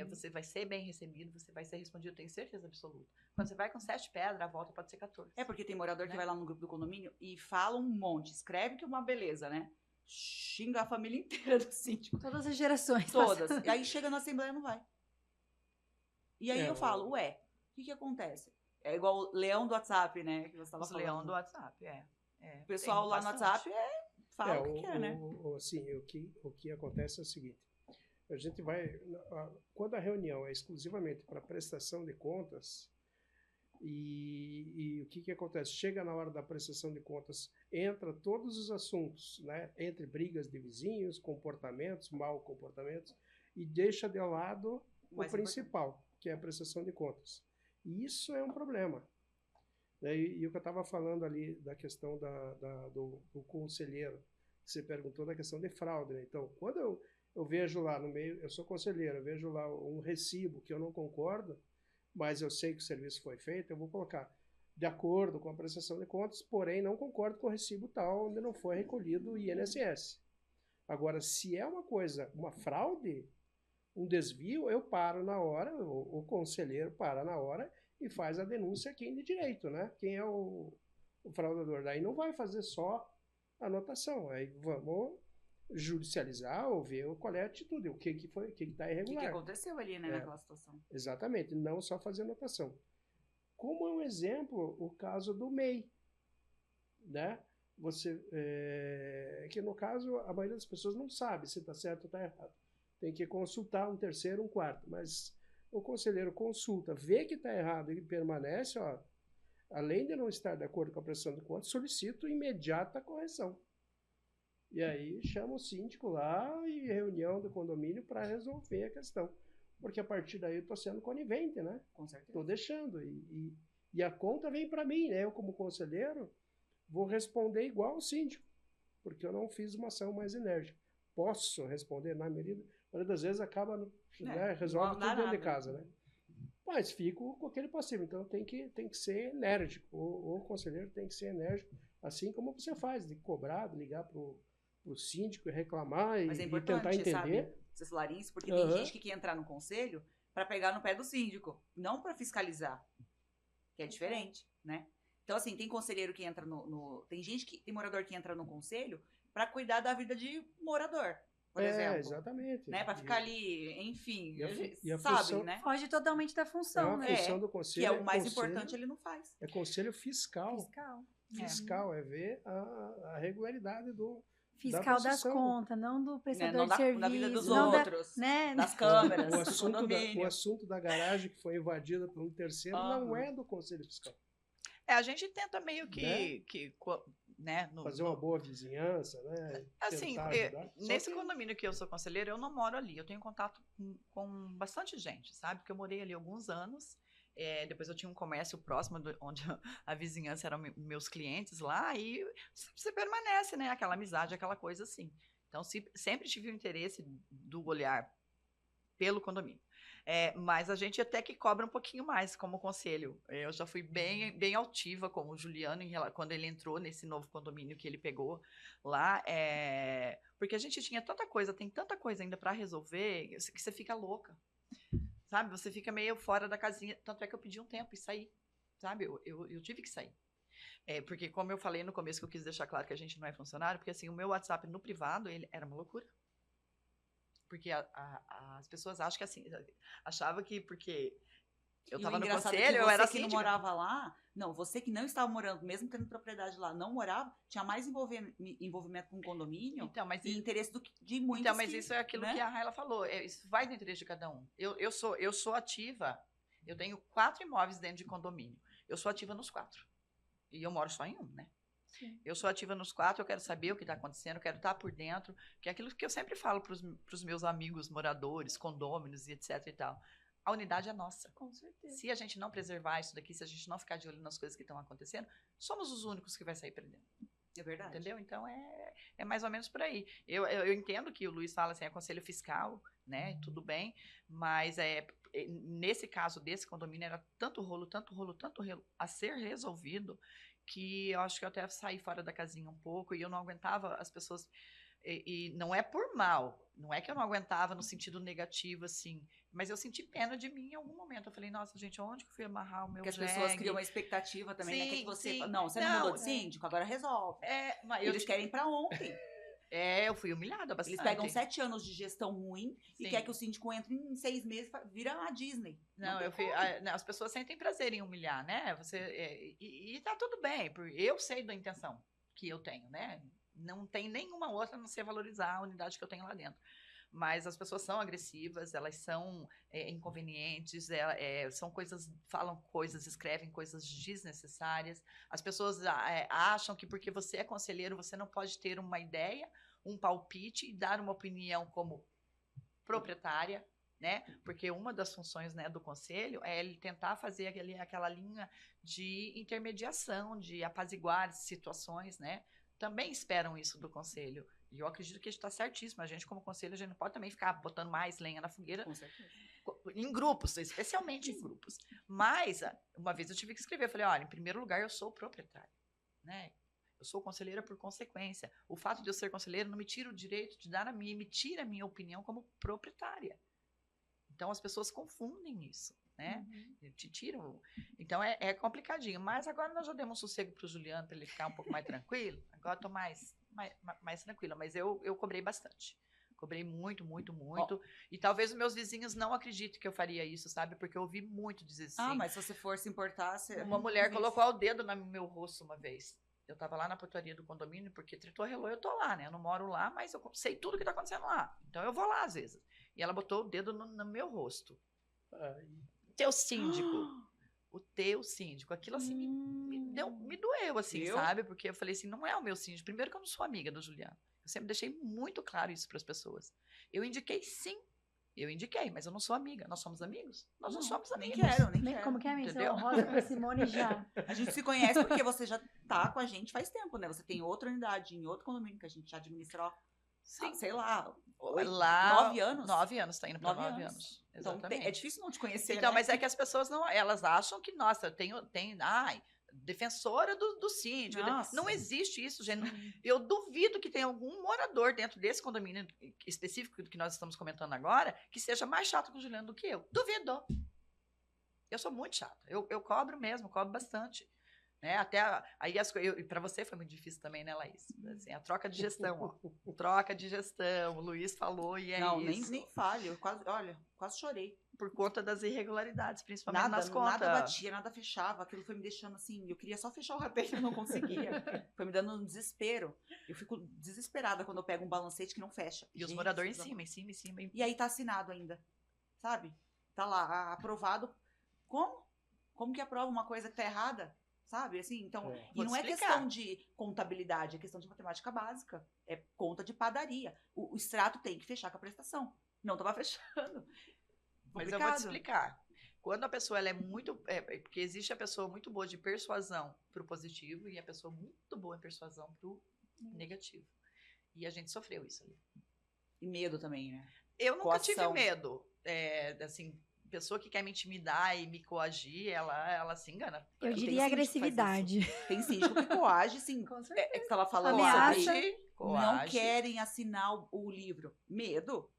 B: Você vai ser bem recebido, você vai ser respondido, eu tenho certeza absoluta. Quando você vai com 7 pedras, a volta pode ser 14.
A: Porque tem morador que vai lá no grupo do condomínio e fala um monte, escreve que é uma beleza, né? Xinga a família inteira do síndico.
D: Todas as gerações.
A: Todas. E aí chega na assembleia e não vai. E aí eu falo, o que acontece? É igual o leão do WhatsApp, né? Que você estava falando.
B: Leão do WhatsApp,
A: O pessoal lá no WhatsApp fala o que quer, né?
C: Assim, o que acontece é o seguinte. A gente vai... Quando a reunião é exclusivamente para prestação de contas, e o que acontece? Chega na hora da prestação de contas, entra todos os assuntos, né? Entre brigas de vizinhos, comportamentos, mau comportamentos, e deixa de lado o principal, que é a prestação de contas. E isso é um problema. E o que eu estava falando ali da questão do conselheiro, que você perguntou da questão de fraude, né? Então, quando eu vejo lá no meio, eu sou conselheiro, eu vejo lá um recibo que eu não concordo, mas eu sei que o serviço foi feito, eu vou colocar de acordo com a prestação de contas, porém não concordo com o recibo tal onde não foi recolhido o INSS. Agora, se é uma fraude, um desvio, eu paro na hora, o conselheiro para na hora e faz a denúncia a quem de direito, né? Quem é o fraudador. Daí não vai fazer só anotação, aí vamos judicializar ou ver qual é a atitude, o que foi, o que está
A: O que
C: irregular.
A: aconteceu ali, né, naquela situação?
C: Exatamente, não só fazer anotação. Como é um exemplo, o caso do MEI, né? Que no caso, a maioria das pessoas não sabe se está certo ou está errado. Tem que consultar um terceiro, um quarto, mas o conselheiro consulta, vê que está errado e permanece, ó, além de não estar de acordo com a prestação de contas, solicito imediata correção. E aí chama o síndico lá e reunião do condomínio para resolver a questão. Porque a partir daí eu estou sendo conivente, né?
A: Com certeza.
C: Estou deixando. E a conta vem para mim, né? Eu, como conselheiro, vou responder igual o síndico, porque eu não fiz uma ação mais enérgica. Posso responder, na maioria das vezes acaba, né, resolve tudo dentro de casa, né? Mas fico com aquele passivo. Então tem que ser enérgico. O conselheiro tem que ser enérgico, assim como você faz, de cobrar, de ligar pro síndico e reclamar
A: Mas é
C: e
A: importante,
C: tentar entender.
A: sabe, vocês falarem isso, porque tem gente que quer entrar no conselho para pegar no pé do síndico, não para fiscalizar, que é diferente, né? Então, assim, tem conselheiro que entra tem morador que entra no conselho para cuidar da vida de morador, por exemplo.
C: Exatamente.
A: Né? Para ficar ali, enfim,
C: e a
A: sabe,
C: função,
A: né?
D: Foge totalmente da função,
C: a
D: né?
C: função do
A: Que
C: conselho
A: é o mais
C: conselho,
A: importante, ele não faz.
C: É conselho fiscal.
D: Fiscal.
C: É ver a regularidade do
D: Fiscal das
C: concessão.
D: contas, não do prestador
A: Não
D: de serviço.
A: da vida dos
D: não
A: outros,
D: né?
A: das câmeras,
C: O
A: do
C: assunto,
A: condomínio.
C: o assunto da garagem que foi invadida por um terceiro não é do conselho fiscal.
B: A gente tenta meio né,
C: Fazer uma boa vizinhança, né?
B: Assim,
C: tentar ajudar.
B: nesse condomínio que eu sou conselheira, eu não moro ali. Eu tenho contato com bastante gente, sabe? Porque eu morei ali alguns anos. Depois eu tinha um comércio próximo, onde a vizinhança eram meus clientes lá. E você permanece, né? Aquela amizade, aquela coisa assim. Então, sempre tive o interesse do olhar pelo condomínio. Mas a gente até que cobra um pouquinho mais como conselho. Eu já fui bem altiva com o Juliano quando ele entrou nesse novo condomínio que ele pegou lá, porque a gente tinha tanta coisa, tem tanta coisa ainda para resolver, que você fica louca, sabe? Você fica meio fora da casinha, tanto é que eu pedi um tempo e saí, sabe? Eu tive que sair. Porque como eu falei no começo, que eu quis deixar claro que a gente não é funcionário, porque assim, o meu WhatsApp no privado, ele era uma loucura. Porque as pessoas acham que assim, achava que porque eu estava no conselho, eu era
A: assim. Você que não morava lá, você que não estava morando, mesmo tendo propriedade lá, não morava, tinha mais envolvimento com o condomínio e interesse de muitos.
B: Então, mas isso é aquilo, né, que a Raila falou, isso vai do interesse de cada um. Eu sou ativa, eu tenho 4 imóveis dentro de condomínio, eu sou ativa nos 4. E eu moro só em um, né? Sim. Eu sou ativa nos 4, eu quero saber o que está acontecendo, eu quero estar por dentro, que é aquilo que eu sempre falo para os meus amigos moradores, condôminos e etc e tal. A unidade é nossa.
D: Com certeza.
B: Se a gente não preservar isso daqui, se a gente não ficar de olho nas coisas que estão acontecendo, somos os únicos que vai sair perdendo.
A: É verdade.
B: Entendeu? Então, é mais ou menos por aí. Eu entendo que o Luiz fala assim, é conselho fiscal, né? Tudo bem, mas nesse caso desse condomínio era tanto rolo a ser resolvido, que eu acho que eu até saí fora da casinha um pouco e eu não aguentava as pessoas, e não é por mal, não é que eu não aguentava no sentido negativo, assim, mas eu senti pena de mim em algum momento. Eu falei, nossa, gente, onde que eu fui amarrar o meu
A: Porque as pessoas criam uma expectativa também,
B: sim,
A: né? Que você
B: sim.
A: fala, não, você não mudou de síndico, agora resolve.
B: Mas
A: eles querem pra ontem.
B: Eu fui humilhada bastante.
A: Eles pegam 7 anos de gestão ruim e quer que o síndico entre em 6 meses, vira a Disney.
B: Não, as pessoas sentem prazer em humilhar, né? E tá tudo bem, porque eu sei da intenção que eu tenho, né? Não tem nenhuma outra a não ser valorizar a unidade que eu tenho lá dentro. Mas as pessoas são agressivas, elas são inconvenientes, falam coisas, escrevem coisas desnecessárias. As pessoas acham que porque você é conselheiro, você não pode ter uma ideia, um palpite e dar uma opinião como proprietária, né? Porque uma das funções, né, do conselho é ele tentar fazer aquela linha de intermediação, de apaziguar situações, né? Também esperam isso do conselho. E eu acredito que a gente está certíssimo. A gente, como conselho, a gente não pode também ficar botando mais lenha na fogueira.
A: Com certeza.
B: Em grupos, especialmente em grupos. Mas, uma vez eu tive que escrever, eu falei, olha, em primeiro lugar, eu sou proprietária, né? Eu sou conselheira por consequência. O fato de eu ser conselheira não me tira o direito de emitir a minha opinião como proprietária. Então, as pessoas confundem isso, né? Te tiram. Então, é complicadinho. Mas agora nós já demos um sossego para o Juliano, para ele ficar um pouco mais tranquilo. Agora estou mais mais tranquila, mas eu cobrei bastante. Cobrei muito, muito, muito. E talvez os meus vizinhos não acreditem que eu faria isso, sabe? Porque eu ouvi muito dizer assim.
A: mas se você for se importar...
B: Uma mulher colocou o dedo no meu rosto uma vez. Eu tava lá na portaria do condomínio, porque tritou, relou, eu tô lá, né? Eu não moro lá, mas eu sei tudo que tá acontecendo lá. Então eu vou lá às vezes. E ela botou o dedo no meu rosto. Teu síndico. O teu síndico. Aquilo assim me doeu, assim, sabe? Porque eu falei assim, não é o meu síndico. Primeiro que eu não sou amiga do Juliano. Eu sempre deixei muito claro isso para as pessoas. Eu indiquei sim. Eu indiquei, mas eu não sou amiga. Nós somos amigos? Nós não somos amigos.
A: Nem quero.
D: Como que é a menção
B: Entendeu?
D: honrosa pra Simone já?
A: A gente se conhece porque você já tá com a gente faz tempo, né? Você tem outra unidade em outro condomínio que a gente já administra,
B: Sim.
A: sei lá,
B: Lá,
A: 9 anos?
B: 9 anos, tá indo para 9
A: 9
B: anos.
A: Então
B: Exatamente.
A: é difícil não te conhecer,
B: Então,
A: né?
B: mas é que as pessoas não, elas acham que, nossa, defensora do síndico.
A: Nossa.
B: Não existe isso, gente. Eu duvido que tenha algum morador dentro desse condomínio específico que nós estamos comentando agora que seja mais chato com o Juliano do que eu. Duvido. Eu sou muito chata. Eu cobro mesmo, cobro bastante. Né? Até aí e para você foi muito difícil também, né, Laís? Assim, a troca de gestão, ó. Troca de gestão. O Luiz falou e é
A: Não,
B: isso.
A: nem fale. Eu quase chorei.
B: Por conta das irregularidades, principalmente nas contas.
A: Nada batia, nada fechava. Aquilo foi me deixando assim. Eu queria só fechar o rateio, eu não conseguia. Foi me dando um desespero. Eu fico desesperada quando eu pego um balancete que não fecha.
B: E os
A: Gente,
B: moradores em cima.
A: E aí tá assinado ainda. Sabe? Tá lá, aprovado. Como? Como que aprova uma coisa que tá errada? Sabe? Assim, então, e não é questão de contabilidade, é questão de matemática básica. É conta de padaria. O extrato tem que fechar com a prestação. Não tava fechando.
B: Mas eu vou te explicar. Quando a pessoa ela é muito... porque existe a pessoa muito boa de persuasão para o positivo e a pessoa muito boa em persuasão para o negativo. E a gente sofreu isso ali.
A: E medo também, né?
B: Eu nunca tive medo. Assim, pessoa que quer me intimidar e me coagir, ela se engana.
D: Eu diria agressividade.
A: Tem síndico que coage, sim.
D: Com certeza.
A: É que você estava falando
D: Ameaça.
A: Não querem assinar o livro. Medo.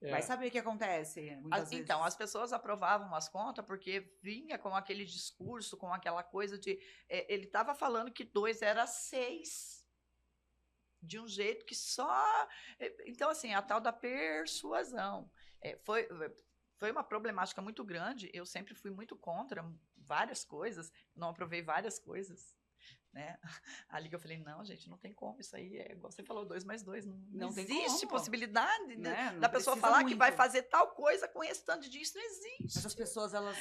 A: Vai saber o que acontece.
B: Então, as pessoas aprovavam as contas porque vinha com aquele discurso, com aquela coisa de... ele estava falando que 2 era 6. De um jeito que só... Então, assim, a tal da persuasão. Foi uma problemática muito grande. Eu sempre fui muito contra várias coisas. Não aprovei várias coisas. Né? Ali que eu falei, não, gente, não tem como, isso aí é igual você falou, 2 mais 2, não existe possibilidade
A: né?
B: da pessoa falar muito. Que vai fazer tal coisa com esse tanto de dinheiro, isso não existe.
A: Essas pessoas, elas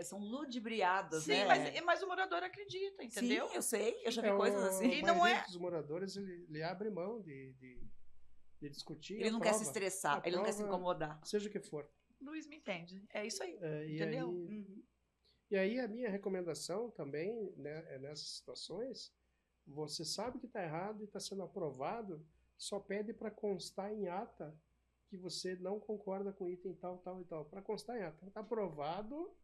A: são ludibriadas,
B: sim,
A: né?
B: Mas o morador acredita, entendeu?
A: Sim, eu sei, eu já vi coisas assim.
C: E não é... Os moradores, ele abre mão de discutir.
A: Ele não quer se estressar, ele não quer se incomodar.
C: Seja o que for.
B: Luiz me entende, é isso aí, entendeu?
C: E aí a minha recomendação também, né, nessas situações, você sabe que está errado e está sendo aprovado, só pede para constar em ata que você não concorda com item tal, tal e tal. Para constar em ata. Está aprovado,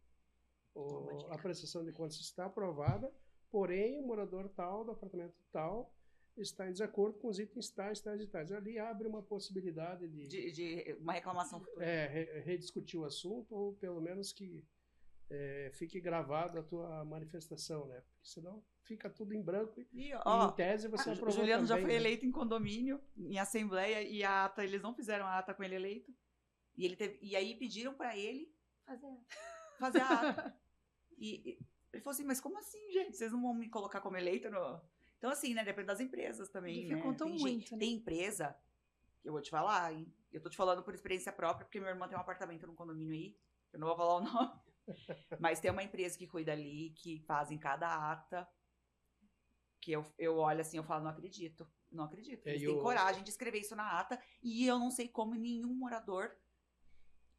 C: a prestação de contas está aprovada, porém o morador tal, do apartamento tal, está em desacordo com os itens tais. Ali abre uma possibilidade
A: de uma reclamação futura.
C: Rediscutir o assunto, ou pelo menos que fique gravado a tua manifestação, né? Porque senão fica tudo em branco e em tese você aprovou.
A: O Juliano
C: também,
A: já foi eleito em condomínio, em assembleia, e a ata, eles não fizeram a ata com ele eleito. E aí pediram para ele fazer a ata. E ele falou assim, mas como assim, gente? Vocês não vão me colocar como eleito? Então, assim, né? Depende das empresas também, né? Tem empresa, eu vou te falar, hein? Eu tô te falando por experiência própria, porque minha irmã tem um apartamento num condomínio aí, eu não vou falar o nome. Mas tem uma empresa que cuida ali, que fazem cada ata, que eu olho assim, eu falo, não acredito. Eles têm coragem de escrever isso na ata, e eu não sei como nenhum morador,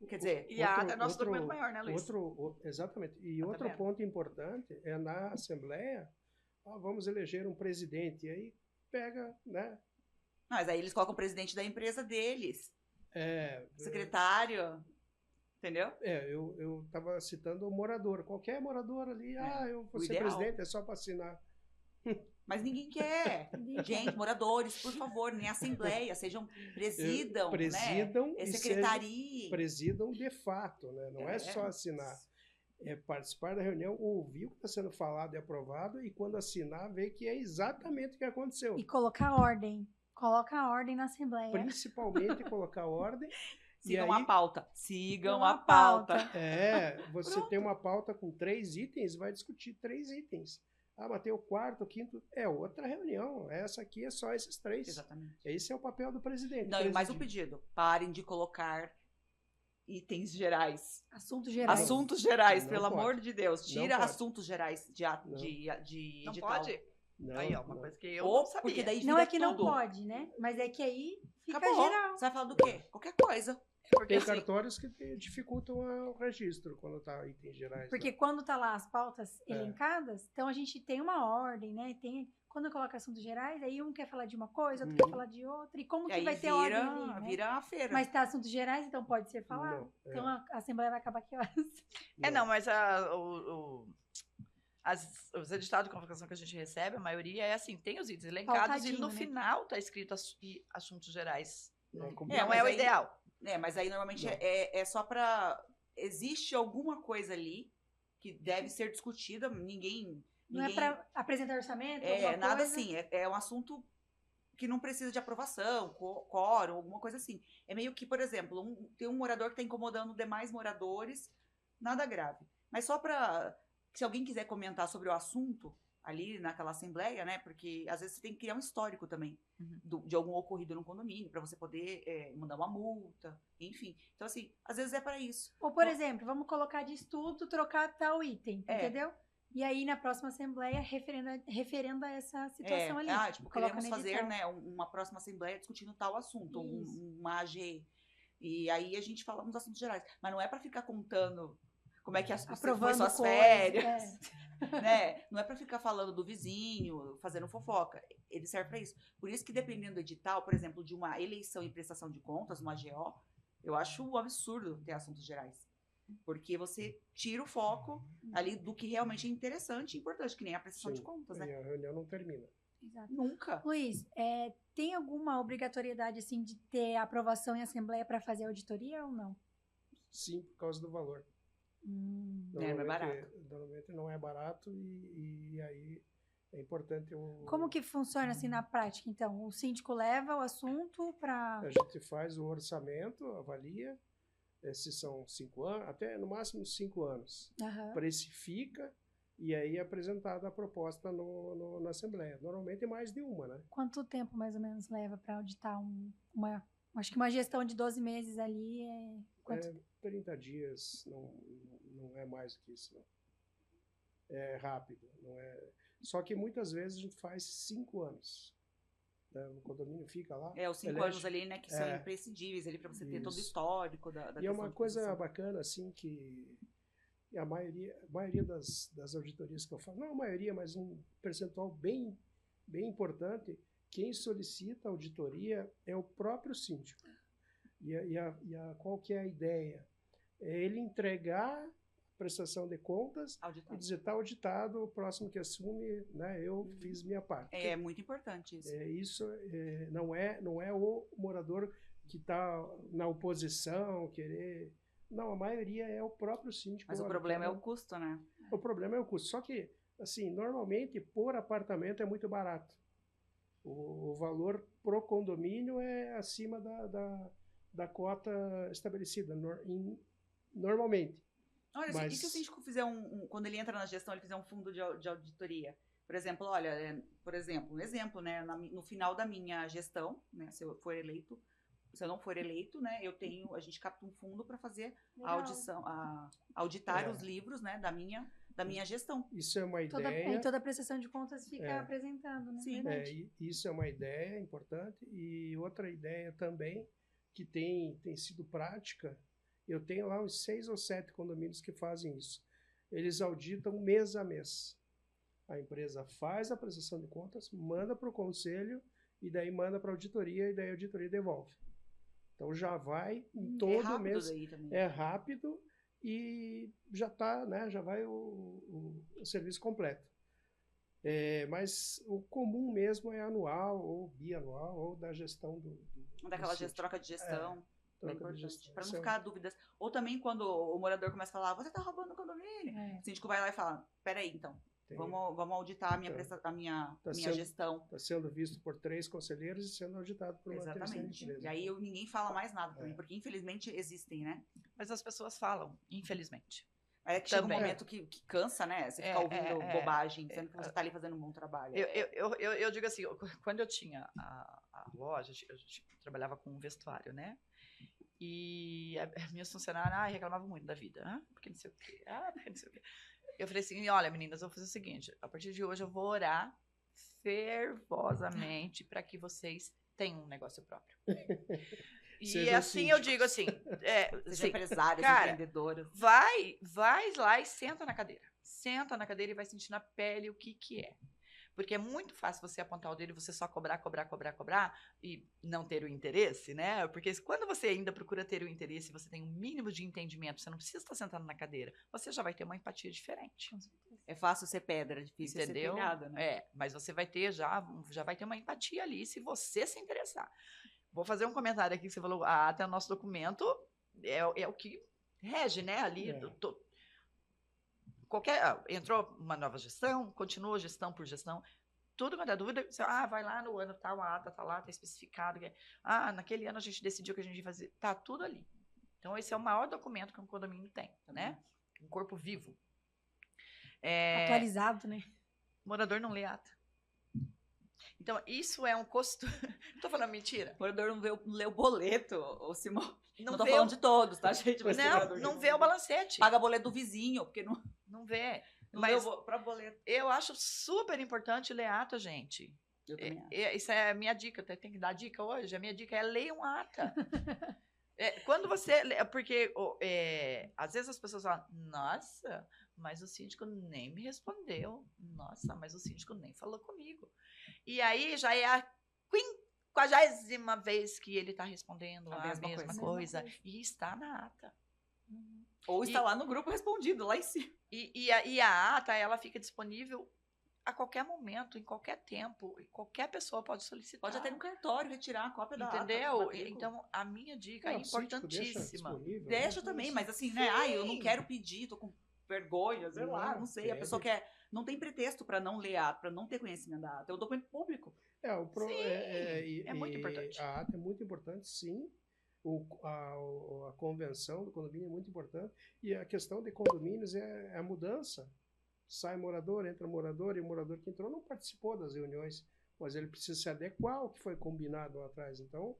A: quer dizer...
B: E a ata é nosso documento maior, né, Luiz?
C: Exatamente. E outro ponto importante é na Assembleia, vamos eleger um presidente, e aí pega, né?
A: Mas aí eles colocam o presidente da empresa deles, secretário... Entendeu?
C: Eu estava citando o morador. Qualquer morador ali, eu vou ser presidente, é só para assinar.
A: Mas ninguém quer. Gente, moradores, por favor, nem assembleia, presidam, né? Secretaria.
C: Presidam de fato, né? Não é só assinar. É participar da reunião, ouvir o que está sendo falado e aprovado, e quando assinar, ver que é exatamente o que aconteceu.
D: E colocar ordem. Coloca a ordem na Assembleia.
C: Principalmente colocar ordem.
A: Sigam
C: e aí,
A: a pauta. Sigam
D: Sigam
A: a
D: a
A: pauta.
D: pauta.
C: você
D: Pronto.
C: tem uma pauta com 3 itens, vai discutir 3 itens. Ah, mas tem o quarto, o quinto. É outra reunião. Essa aqui é só esses 3.
A: Exatamente.
C: Esse é o papel do presidente.
A: Não, e mais um
C: presidir.
A: pedido. Parem de colocar itens gerais.
D: Assuntos gerais.
A: Assuntos gerais,
C: Não
A: pelo
C: pode.
A: amor de Deus. Tira
C: pode.
A: assuntos gerais de
C: Não.
B: Não
A: edital.
B: pode?
C: Não,
B: Aí, ó, uma
C: não.
B: coisa que eu
A: Ou
B: não sabia.
A: porque daí
D: Não
A: vira
D: é que não
A: tudo.
D: pode, né? Mas é que aí fica
A: Acabou.
D: geral.
A: Você vai falar do quê? Qualquer coisa.
B: Porque,
C: Tem
B: assim,
C: cartórios que dificultam o registro quando tá itens gerais.
D: Porque
C: né?
D: quando tá lá as pautas
C: É.
D: elencadas, então a gente tem uma ordem, né? Quando coloca assuntos gerais, aí um quer falar de uma coisa, outro quer falar de outra. E como
A: E
D: que
A: aí
D: vai ter ordem ali, né?
A: vira a feira.
D: Mas tá assuntos gerais, então pode ser falado.
C: Não,
D: Então a Assembleia vai acabar que horas?
B: não, mas os editados de convocação que a gente recebe, a maioria é assim, tem os itens elencados
D: Pautadinho,
B: e no
D: né?
B: final tá escrito assuntos gerais.
C: como-
B: Não
A: mas
B: é o
A: aí-
B: ideal.
A: Mas aí normalmente
C: Não.
A: é só pra... Existe alguma coisa ali que deve ser discutida, ninguém...
D: Não é pra apresentar orçamento? alguma
A: nada
D: coisa?
A: assim, é um assunto que não precisa de aprovação, quórum, alguma coisa assim. É meio que, por exemplo, tem um morador que está incomodando demais moradores, nada grave. Mas só para, se alguém quiser comentar sobre o assunto ali naquela assembleia, né? Porque às vezes você tem que criar um histórico também de algum ocorrido no condomínio, para você poder mandar uma multa, enfim. Então, assim, às vezes é para isso.
D: Ou, por exemplo, vamos colocar de estudo, trocar tal item,
A: É.
D: entendeu? E aí, na próxima Assembleia, referenda essa situação ali. Coloca
A: Queremos
D: no
A: fazer,
D: edital.
A: né, uma próxima assembleia discutindo tal assunto,
D: Isso.
A: uma AG. E aí a gente fala nos assuntos gerais. Mas não é para ficar contando como é que foi
D: Aprovando
A: suas
D: coisas,
A: férias, né? Não é para ficar falando do vizinho, fazendo fofoca. Ele serve para isso. Por isso que dependendo do edital, por exemplo, de uma eleição e prestação de contas, uma AGO, eu acho um absurdo ter assuntos gerais. Porque você tira o foco ali do que realmente é interessante e importante, que nem a prestação
C: Sim,
A: de contas, né?
C: E a reunião não termina.
D: Exato.
A: Nunca.
D: Luiz, tem alguma obrigatoriedade, assim, de ter aprovação em Assembleia para fazer auditoria ou não?
C: Sim, por causa do valor.
A: Não é barato.
C: Normalmente não é barato e aí é importante
D: Como que funciona, assim, na prática, então? O síndico leva o assunto para...
C: a gente faz o orçamento, avalia, se são 5 anos, até no máximo 5 anos. Precifica e aí é apresentada a proposta na Assembleia. Normalmente é mais de uma, né?
D: Quanto tempo, mais ou menos, leva para auditar acho que uma gestão de 12 meses ali quanto
C: 30 dias, não é mais do que isso, não. É rápido, não é... Só que muitas vezes a gente faz 5 anos. Né? O condomínio fica lá.
A: Os 5 anos ali, né, que são imprescindíveis ali para você ter todo o histórico da
C: E é
A: questão
C: uma
A: de
C: coisa
A: prestação.
C: bacana, assim, que a maioria das auditorias que eu faço, não a maioria, mas um percentual bem importante, quem solicita auditoria é o próprio síndico. Qual que é a ideia? É ele entregar prestação de contas
A: Auditado.
C: e dizer, está auditado, o próximo que assume, né, eu fiz minha parte.
A: É muito importante isso.
C: Isso não é o morador que está na oposição, querer... Não, a maioria é o próprio síndico.
A: Mas o problema é o custo, né?
C: O problema é o custo. Só que, assim, normalmente, por apartamento é muito barato. O valor pro condomínio é acima da cota estabelecida, normalmente.
A: Olha,
C: Mas...
A: e se o síndico fizer quando ele entra na gestão, ele fizer um fundo de auditoria? Por exemplo, olha, um exemplo, né? No final da minha gestão, né? Se eu não for eleito, né? A gente capta um fundo para fazer a audição, auditar os livros, né? Da minha gestão.
C: Isso é uma ideia.
D: Toda a prestação de contas fica apresentando, né?
A: Sim.
C: Isso é uma ideia importante. E outra ideia também, que tem sido prática, eu tenho lá uns 6 ou 7 condomínios que fazem isso. Eles auditam mês a mês. A empresa faz a prestação de contas, manda para o conselho, e daí manda para a auditoria, e daí a auditoria devolve. Então já vai em todo mês.
A: Daí também.
C: É rápido e já tá, né? Já vai o serviço completo. Mas o comum mesmo é anual ou bianual ou da gestão
A: Daquela troca de gestão. Bem
C: troca de
A: importante.
C: gestão.
A: Para não
C: Isso é-
A: ficar dúvidas. Ou também quando o morador começa a falar, você tá roubando o condomínio.
D: É.
A: O síndico vai lá e fala, peraí, então,
C: tem-
A: vamos auditar a minha,
C: Então,
A: a minha
C: tá
A: minha
C: sendo-
A: gestão.
C: Está sendo visto por 3 conselheiros e sendo auditado por uma terceira
A: Exatamente.
C: empresa.
A: E aí ninguém fala mais nada também,
C: É.
A: porque infelizmente existem, né?
B: Mas as pessoas falam, infelizmente.
A: Aí é que chega um
B: Também.
A: momento que cansa, né? Você fica
B: É,
A: ouvindo
B: é,
A: bobagem, sendo que você tá ali fazendo um bom trabalho.
B: Eu digo assim, quando eu tinha a loja, eu trabalhava com vestuário, né? E as minhas funcionárias reclamavam muito da vida. Porque não sei o quê. Porque não sei o quê. Eu falei assim, olha, meninas, eu vou fazer o seguinte. A partir de hoje eu vou orar fervosamente para que vocês tenham um negócio próprio. E
C: Sejam
B: assim eu
C: síndicos.
B: digo assim,
A: Seja
B: assim,
A: empresárias,
B: cara,
A: empreendedoras.
B: vai lá e senta na cadeira. Senta na cadeira e vai sentir na pele o que é. Porque é muito fácil você apontar o dedo e você só cobrar e não ter o interesse, né? Porque quando você ainda procura ter o interesse, você tem um mínimo de entendimento, você não precisa estar sentado na cadeira, você já vai ter uma empatia diferente.
A: É fácil ser pedra, difícil
B: Entendeu?
A: ser telhado, né?
B: Mas você vai ter já vai ter uma empatia ali se você se interessar. Vou fazer um comentário aqui que você falou, até o nosso documento é o que rege, né? Ali,
C: É.
B: entrou uma nova gestão, continua gestão por gestão, tudo quando é dúvida, você, vai lá no ano tal, a ata tá lá, tá especificado, naquele ano a gente decidiu que a gente ia fazer, tá tudo ali. Então esse é o maior documento que um condomínio tem, né? Um corpo vivo.
D: Atualizado, né?
B: O morador não lê ata. Então, isso é um custo. Não tô falando mentira.
A: O morador não lê o boleto, ô Simão. Não tô
B: vê
A: falando de todos, tá, gente? Mas tem morador
B: não
A: que
B: vê o balancete.
A: paga boleto do vizinho, porque não
B: Não vê.
A: lê
B: Mas
A: pra boleto.
B: eu acho super importante ler ata, gente.
A: Eu também acho.
B: Isso é a minha dica. Tem que dar dica hoje? A minha dica é leiam ata. Quando você... Porque às vezes as pessoas falam, nossa, mas o síndico nem me respondeu. Nossa, mas o síndico nem falou comigo. E aí já é a 50ª vez que ele está respondendo a mesma coisa. E está na ata.
A: Ou está lá no grupo respondido, lá em cima.
B: E a ata, ela fica disponível a qualquer momento, em qualquer tempo. E qualquer pessoa pode solicitar.
A: Pode até no cartório retirar a cópia da ata.
B: Entendeu? Então, a minha dica é
C: o síndico
B: importantíssima.
A: Deixa também, mas assim, né? Eu não quero pedir, tô com vergonha, sei lá, não sei. A pessoa não tem pretexto para não ler a ata, para não ter conhecimento da ata. É um documento público.
B: É muito importante.
C: A ata é muito importante, sim. A convenção do condomínio é muito importante. E a questão de condomínios é a mudança. Sai morador, entra morador, e o morador que entrou não participou das reuniões, mas ele precisa se adequar ao que foi combinado lá atrás. Então,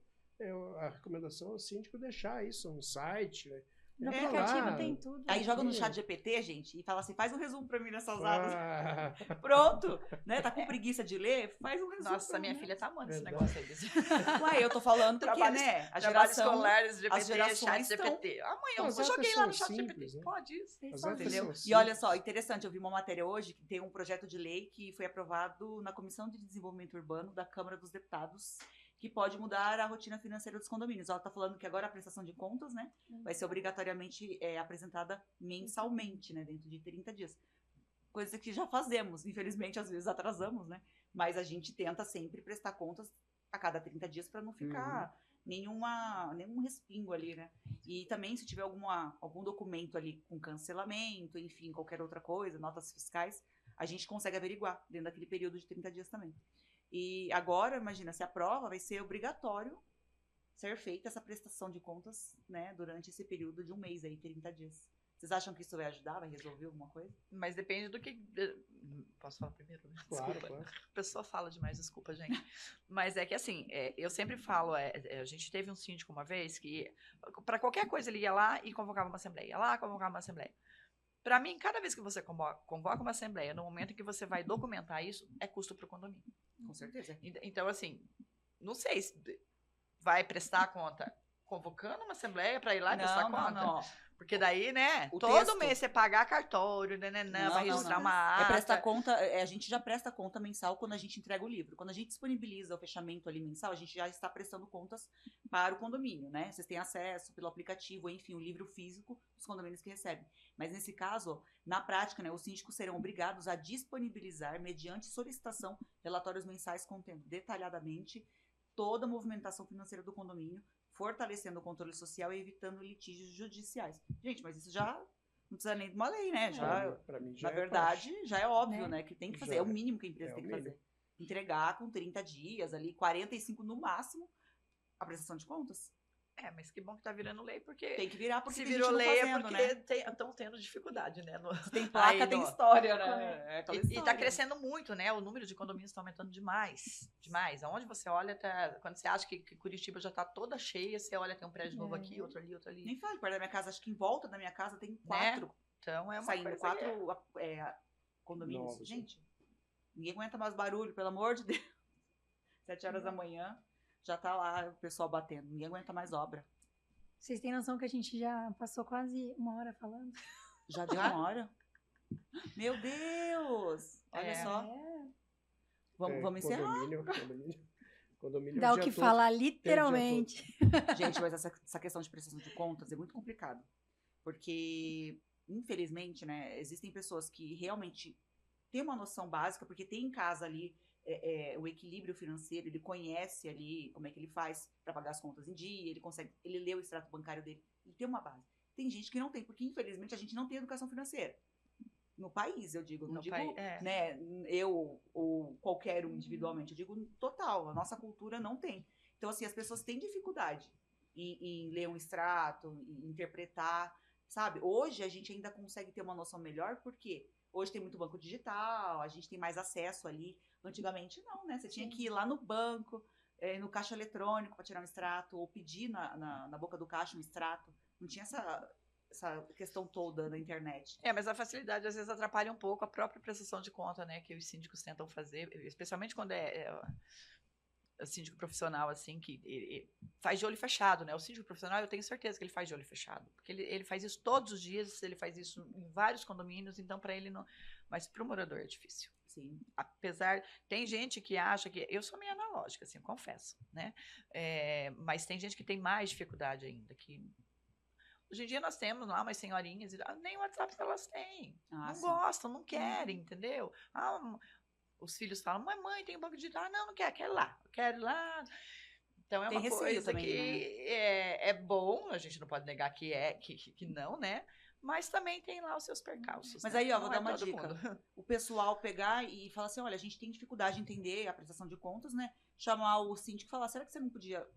C: a recomendação é o síndico deixar isso, um site, né?
D: No aplicativo tem tudo.
A: Aí joga no chat GPT, gente, e fala assim, faz um resumo pra mim nessas atas. Pronto, né? Tá com preguiça de ler? Faz um resumo.
B: Nossa, minha filha tá amando esse
C: Verdade.
B: negócio aí.
A: Ué, eu tô falando porque, né? A geração...
B: escolares, GPT,
A: as gerações
B: chat GPT. Amanhã eu
C: As
B: joguei
C: atas
B: lá no
C: são
B: chat GPT.
C: simples, né?
B: Pode isso.
C: As atas
A: Entendeu?
C: são
A: E olha
C: simples.
A: só, interessante, eu vi uma matéria hoje que tem um projeto de lei que foi aprovado na Comissão de Desenvolvimento Urbano da Câmara dos Deputados, que pode mudar a rotina financeira dos condomínios. Ela está falando que agora a prestação de contas, né, vai ser obrigatoriamente apresentada mensalmente, né, dentro de 30 dias. Coisa que já fazemos, infelizmente, às vezes atrasamos, né, mas a gente tenta sempre prestar contas a cada 30 dias para não ficar nenhum respingo ali, né. E também, se tiver algum documento ali com cancelamento, enfim, qualquer outra coisa, notas fiscais, a gente consegue averiguar dentro daquele período de 30 dias também. E agora, imagina, se a prova vai ser obrigatório ser feita essa prestação de contas, né, durante esse período de um mês aí, 30 dias. Vocês acham que isso vai ajudar, vai resolver alguma coisa?
B: Mas depende do que... Posso falar primeiro?
C: Claro,
B: Desculpa.
C: claro.
B: A pessoa fala demais, desculpa, gente. Mas é que assim, eu sempre falo, a gente teve um síndico uma vez que, para qualquer coisa, ele ia lá e convocava uma assembleia. Para mim, cada vez que você convoca uma assembleia, no momento em que você vai documentar isso, é custo para o condomínio.
A: Com certeza.
B: Então, assim, não sei se vai prestar conta convocando uma assembleia para ir lá e prestar conta.
A: Não.
B: Porque daí, né,
A: O
B: todo
A: texto.
B: mês você pagar cartório, vai registrar uma ata.
A: prestar conta, a gente já presta conta mensal quando a gente entrega o livro. Quando a gente disponibiliza o fechamento ali mensal, a gente já está prestando contas para o condomínio, né? Vocês têm acesso pelo aplicativo, enfim, o livro físico dos condomínios que recebem. Mas nesse caso, na prática, né, os síndicos serão obrigados a disponibilizar, mediante solicitação, relatórios mensais contendo detalhadamente toda a movimentação financeira do condomínio, fortalecendo o controle social e evitando litígios judiciais. Gente, mas isso já não precisa nem de uma lei, né? Já,
C: Pra mim já
A: na
C: é
A: verdade,
C: praxe.
A: já é óbvio,
D: Né?
A: né? Que tem que
C: Já
A: fazer. É o
C: é.
A: mínimo que a empresa
C: É
A: tem
C: o
A: que fazer. Entregar com 30 dias ali, 45 no máximo, a prestação de contas.
B: Mas que bom que tá virando lei, porque
A: Tem que virar, porque
B: se
A: tem
B: virou
A: gente não
B: lei
A: fazendo,
B: é
A: né?
B: porque estão tendo dificuldade, né?
A: Se tem placa,
B: Aí,
A: tem
B: no-
A: história, né? É aquela
B: E tá
A: história.
B: crescendo muito, né? O número de condomínios está aumentando demais. Demais. Aonde você olha, quando você acha que Curitiba já tá toda cheia, você olha, tem um prédio novo aqui, outro ali, outro ali.
A: Nem falo, perto da minha casa, acho que em volta da minha casa tem
B: Né?
A: 4
B: Então é uma
A: saindo,
B: coisa
A: 4 condomínios.
C: Novos,
A: Gente, ninguém aguenta mais barulho, pelo amor de Deus. 7 horas da manhã, já tá lá o pessoal batendo. Ninguém aguenta mais obra.
D: Vocês têm noção que a gente já passou quase 1 hora falando?
A: Já deu uma hora? Meu Deus! Olha
B: É.
A: só. Vamos encerrar.
C: Condomínio
D: Dá
C: é
D: o
C: dia
D: que
C: todo.
D: falar, literalmente.
A: Gente, mas essa questão de prestação de contas é muito complicado. Porque, infelizmente, né, existem pessoas que realmente têm uma noção básica, porque tem em casa ali o equilíbrio financeiro, ele conhece ali como é que ele faz para pagar as contas em dia, ele lê o extrato bancário dele, ele tem uma base. Tem gente que não tem, porque infelizmente a gente não tem educação financeira. No país, eu digo, não
B: No
A: digo,
B: país, é.
A: né, eu ou qualquer um individualmente, eu digo total, a nossa cultura não tem. Então, assim, as pessoas têm dificuldade em ler um extrato, em interpretar, sabe? Hoje a gente ainda consegue ter uma noção melhor, porque hoje tem muito banco digital, a gente tem mais acesso ali. Antigamente não, né? Você tinha que ir lá no banco, no caixa eletrônico para tirar um extrato, ou pedir na boca do caixa um extrato. Não tinha essa questão toda na internet.
B: Mas a facilidade às vezes atrapalha um pouco a própria prestação de conta, né? Que os síndicos tentam fazer, especialmente quando é o síndico profissional, assim, que faz de olho fechado, né? O síndico profissional, eu tenho certeza que ele faz de olho fechado. Porque ele faz isso todos os dias, ele faz isso em vários condomínios, então para ele não... Mas para o morador é difícil.
A: Sim.
B: Apesar... Tem gente que acha que... Eu sou meio analógica, assim, eu confesso, né? Mas tem gente que tem mais dificuldade ainda, que... Hoje em dia nós temos lá umas senhorinhas, nem o WhatsApp elas têm. Não
A: sim.
B: gostam, não querem, entendeu? Os filhos falam, mãe, tem um banco digital. Não quero lá, eu quero ir lá. Então é
A: Tem
B: uma
A: receio
B: coisa
A: também,
B: que é bom, a gente não pode negar que não, né? Mas também tem lá os seus percalços.
A: Mas
B: né?
A: aí, ó,
B: Não
A: vou
B: é
A: dar uma
B: todo
A: dica.
B: mundo.
A: O pessoal pegar e falar assim, olha, a gente tem dificuldade de entender a prestação de contas, né? Chamar o síndico e falar, será que você não podia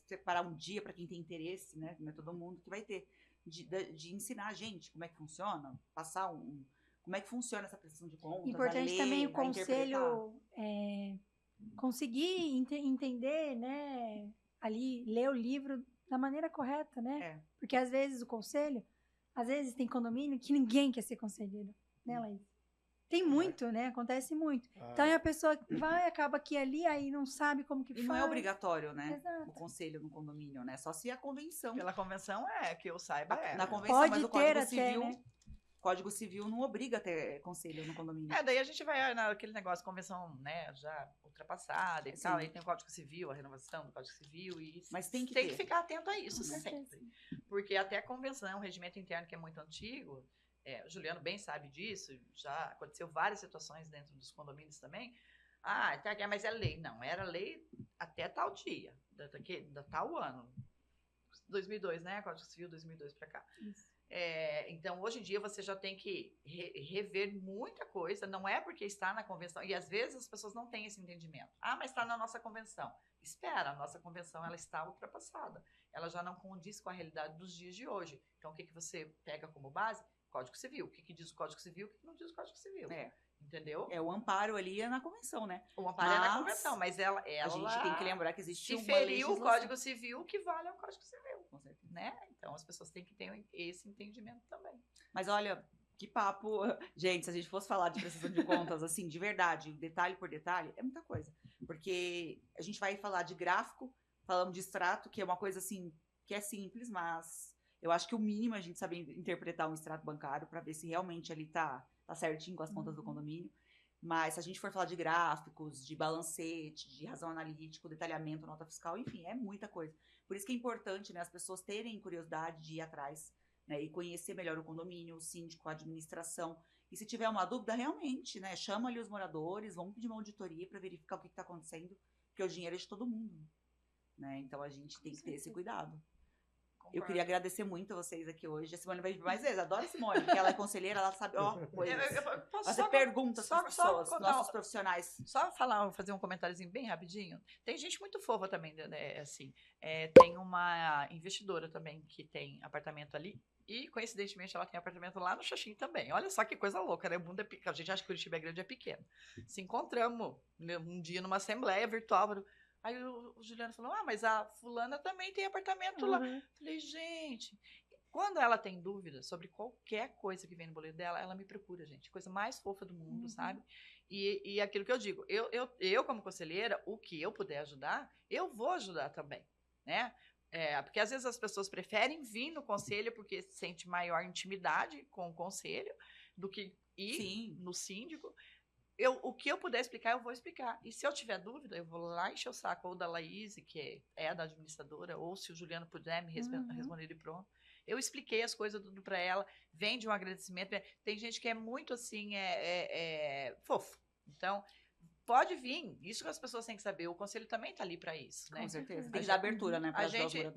A: separar um dia para quem tem interesse, né? Não é todo mundo que vai ter. De ensinar a gente como é que funciona, passar como é que funciona essa prestação de contas.
D: Importante também o
A: a interpretar.
D: conselho conseguir entender, né? Ali, ler o livro da maneira correta, né? Porque às vezes o conselho, às vezes tem condomínio que ninguém quer ser conselheiro, né, Laís? Tem muito, né? Acontece muito. Então aí a pessoa vai, acaba aqui ali, aí não sabe como que
A: E
D: faz.
A: não é obrigatório, né?
D: Exato.
A: O conselho no condomínio, né? Só se a convenção.
B: Pela convenção que eu saiba
A: Na convenção,
D: Pode
A: mas o
D: ter
A: Código
D: até,
A: Civil.
D: né?
A: Código Civil não obriga a ter conselho no condomínio.
B: Daí a gente vai naquele negócio, convenção, né, já ultrapassada e tal,
A: Sim.
B: aí tem o Código Civil, a renovação do Código Civil e isso.
A: Mas tem que
B: tem
A: ter.
B: que ficar atento a isso
D: Com certeza.
B: sempre. Porque até a convenção, o regimento interno que é muito antigo, o Juliano bem sabe disso, já aconteceu várias situações dentro dos condomínios também. Mas é lei. Não, era lei até tal dia, da tal ano. 2002, né? Código Civil 2002 para cá.
D: Isso.
B: Então, hoje em dia, você já tem que rever muita coisa, não é porque está na convenção, e às vezes as pessoas não têm esse entendimento. Mas está na nossa convenção. Espera, a nossa convenção ela está ultrapassada. Ela já não condiz com a realidade dos dias de hoje. Então, o que você pega como base? Código Civil. O que diz o Código Civil, o que não diz o Código Civil. Entendeu?
A: O amparo ali é na convenção, né?
B: O amparo é na convenção, mas ela
A: a gente tem que lembrar que existe
B: se
A: uma
B: feriu
A: legislação.
B: o Código Civil, o que vale é o Código Civil.
A: Com certeza.
B: Né? Então, as pessoas têm que ter esse entendimento também.
A: Mas olha, que papo. Gente, se a gente fosse falar de prestação de contas, assim, de verdade, detalhe por detalhe, é muita coisa. Porque a gente vai falar de gráfico, falamos de extrato, que é uma coisa, assim, que é simples, mas eu acho que o mínimo é a gente saber interpretar um extrato bancário para ver se realmente ali tá certinho com as contas do condomínio. Mas se a gente for falar de gráficos, de balancete, de razão analítico, detalhamento, nota fiscal, enfim, é muita coisa. Por isso que é importante, né, as pessoas terem curiosidade de ir atrás, né, e conhecer melhor o condomínio, o síndico, a administração. E se tiver uma dúvida, realmente, né, chama ali os moradores, vamos pedir uma auditoria para verificar o que está acontecendo, porque o dinheiro é de todo mundo, né? Então a gente tem que ter esse cuidado. Eu
B: Concordo.
A: queria agradecer muito a vocês aqui hoje. A Simone vai vir mais vezes. Adoro a Simone, porque ela é conselheira, ela sabe, coisas.
B: Eu posso
A: Fazer
B: só
A: perguntas para as pessoas,
B: contar
A: nossos profissionais.
B: Só fazer um comentáriozinho bem rapidinho. Tem gente muito fofa também, né? Assim, tem uma investidora também que tem apartamento ali. E, coincidentemente, ela tem apartamento lá no Xaxim também. Olha só que coisa louca, né? O mundo é pequeno. A gente acha que Curitiba é grande, é pequeno. Se encontramos um dia numa assembleia virtual. Aí o Juliano falou, mas a fulana também tem apartamento lá. Falei, gente... Quando ela tem dúvidas sobre qualquer coisa que vem no boleto dela, ela me procura, gente. Coisa mais fofa do mundo, sabe? E aquilo que eu digo, eu como conselheira, o que eu puder ajudar, eu vou ajudar também, né? Porque às vezes as pessoas preferem vir no conselho porque sente maior intimidade com o conselho do que ir no síndico. O que eu puder explicar, eu vou explicar. E se eu tiver dúvida, eu vou lá encher o saco ou da Laís, que é da administradora, ou se o Juliano puder me responder de pronto. Eu expliquei as coisas tudo para ela, vem de um agradecimento. Tem gente que é muito assim, fofo. Então, pode vir. Isso que as pessoas têm que saber. O conselho também está ali para isso, né?
A: Com certeza. Tem que dar abertura, né?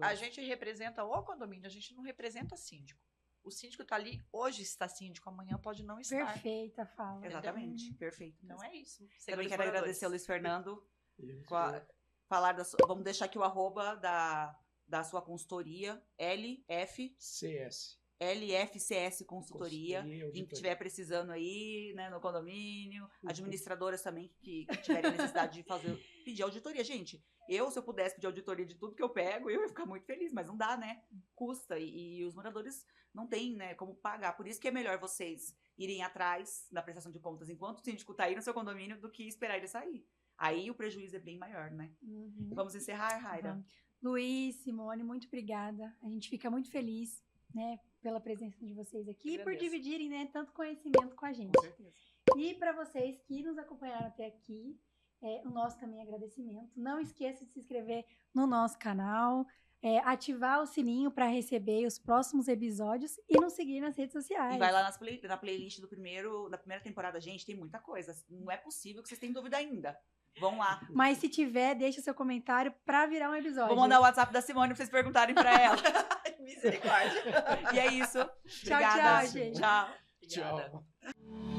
B: A gente representa o condomínio, a gente não representa síndico. O síndico está ali, hoje está síndico, amanhã pode não estar.
D: Perfeita fala.
A: Exatamente, perfeito.
B: Então é isso.
A: Também quero agradecer ao Luiz Fernando.
C: Isso.
A: Vamos deixar aqui o @, da sua consultoria, LFCS Consultoria. Quem estiver precisando aí, né, no condomínio, administradoras também que tiverem necessidade de pedir auditoria. Gente, se eu pudesse pedir auditoria de tudo que eu pego, eu ia ficar muito feliz, mas não dá, né? Custa, e os moradores não têm, né, como pagar. Por isso que é melhor vocês irem atrás da prestação de contas enquanto o síndico está aí no seu condomínio do que esperar ele sair. Aí o prejuízo é bem maior, né? Vamos encerrar, Raira?
D: Luiz, Simone, muito obrigada. A gente fica muito feliz, né, pela presença de vocês aqui e por dividirem, né, tanto conhecimento com a gente.
A: Com certeza.
D: E para vocês que nos acompanharam até aqui, o nosso também agradecimento. Não esqueça de se inscrever no nosso canal, ativar o sininho para receber os próximos episódios e nos seguir nas redes sociais.
A: E vai lá na playlist da primeira temporada. Gente, tem muita coisa. Não é possível que vocês tenham dúvida ainda. Vão lá.
D: Mas se tiver, deixa seu comentário para virar um episódio.
A: Vou mandar o WhatsApp da Simone pra vocês perguntarem pra ela.
B: Misericórdia.
A: E é isso.
D: Tchau,
A: Obrigada.
D: tchau, gente.
A: Tchau.
B: Obrigada.
C: Tchau.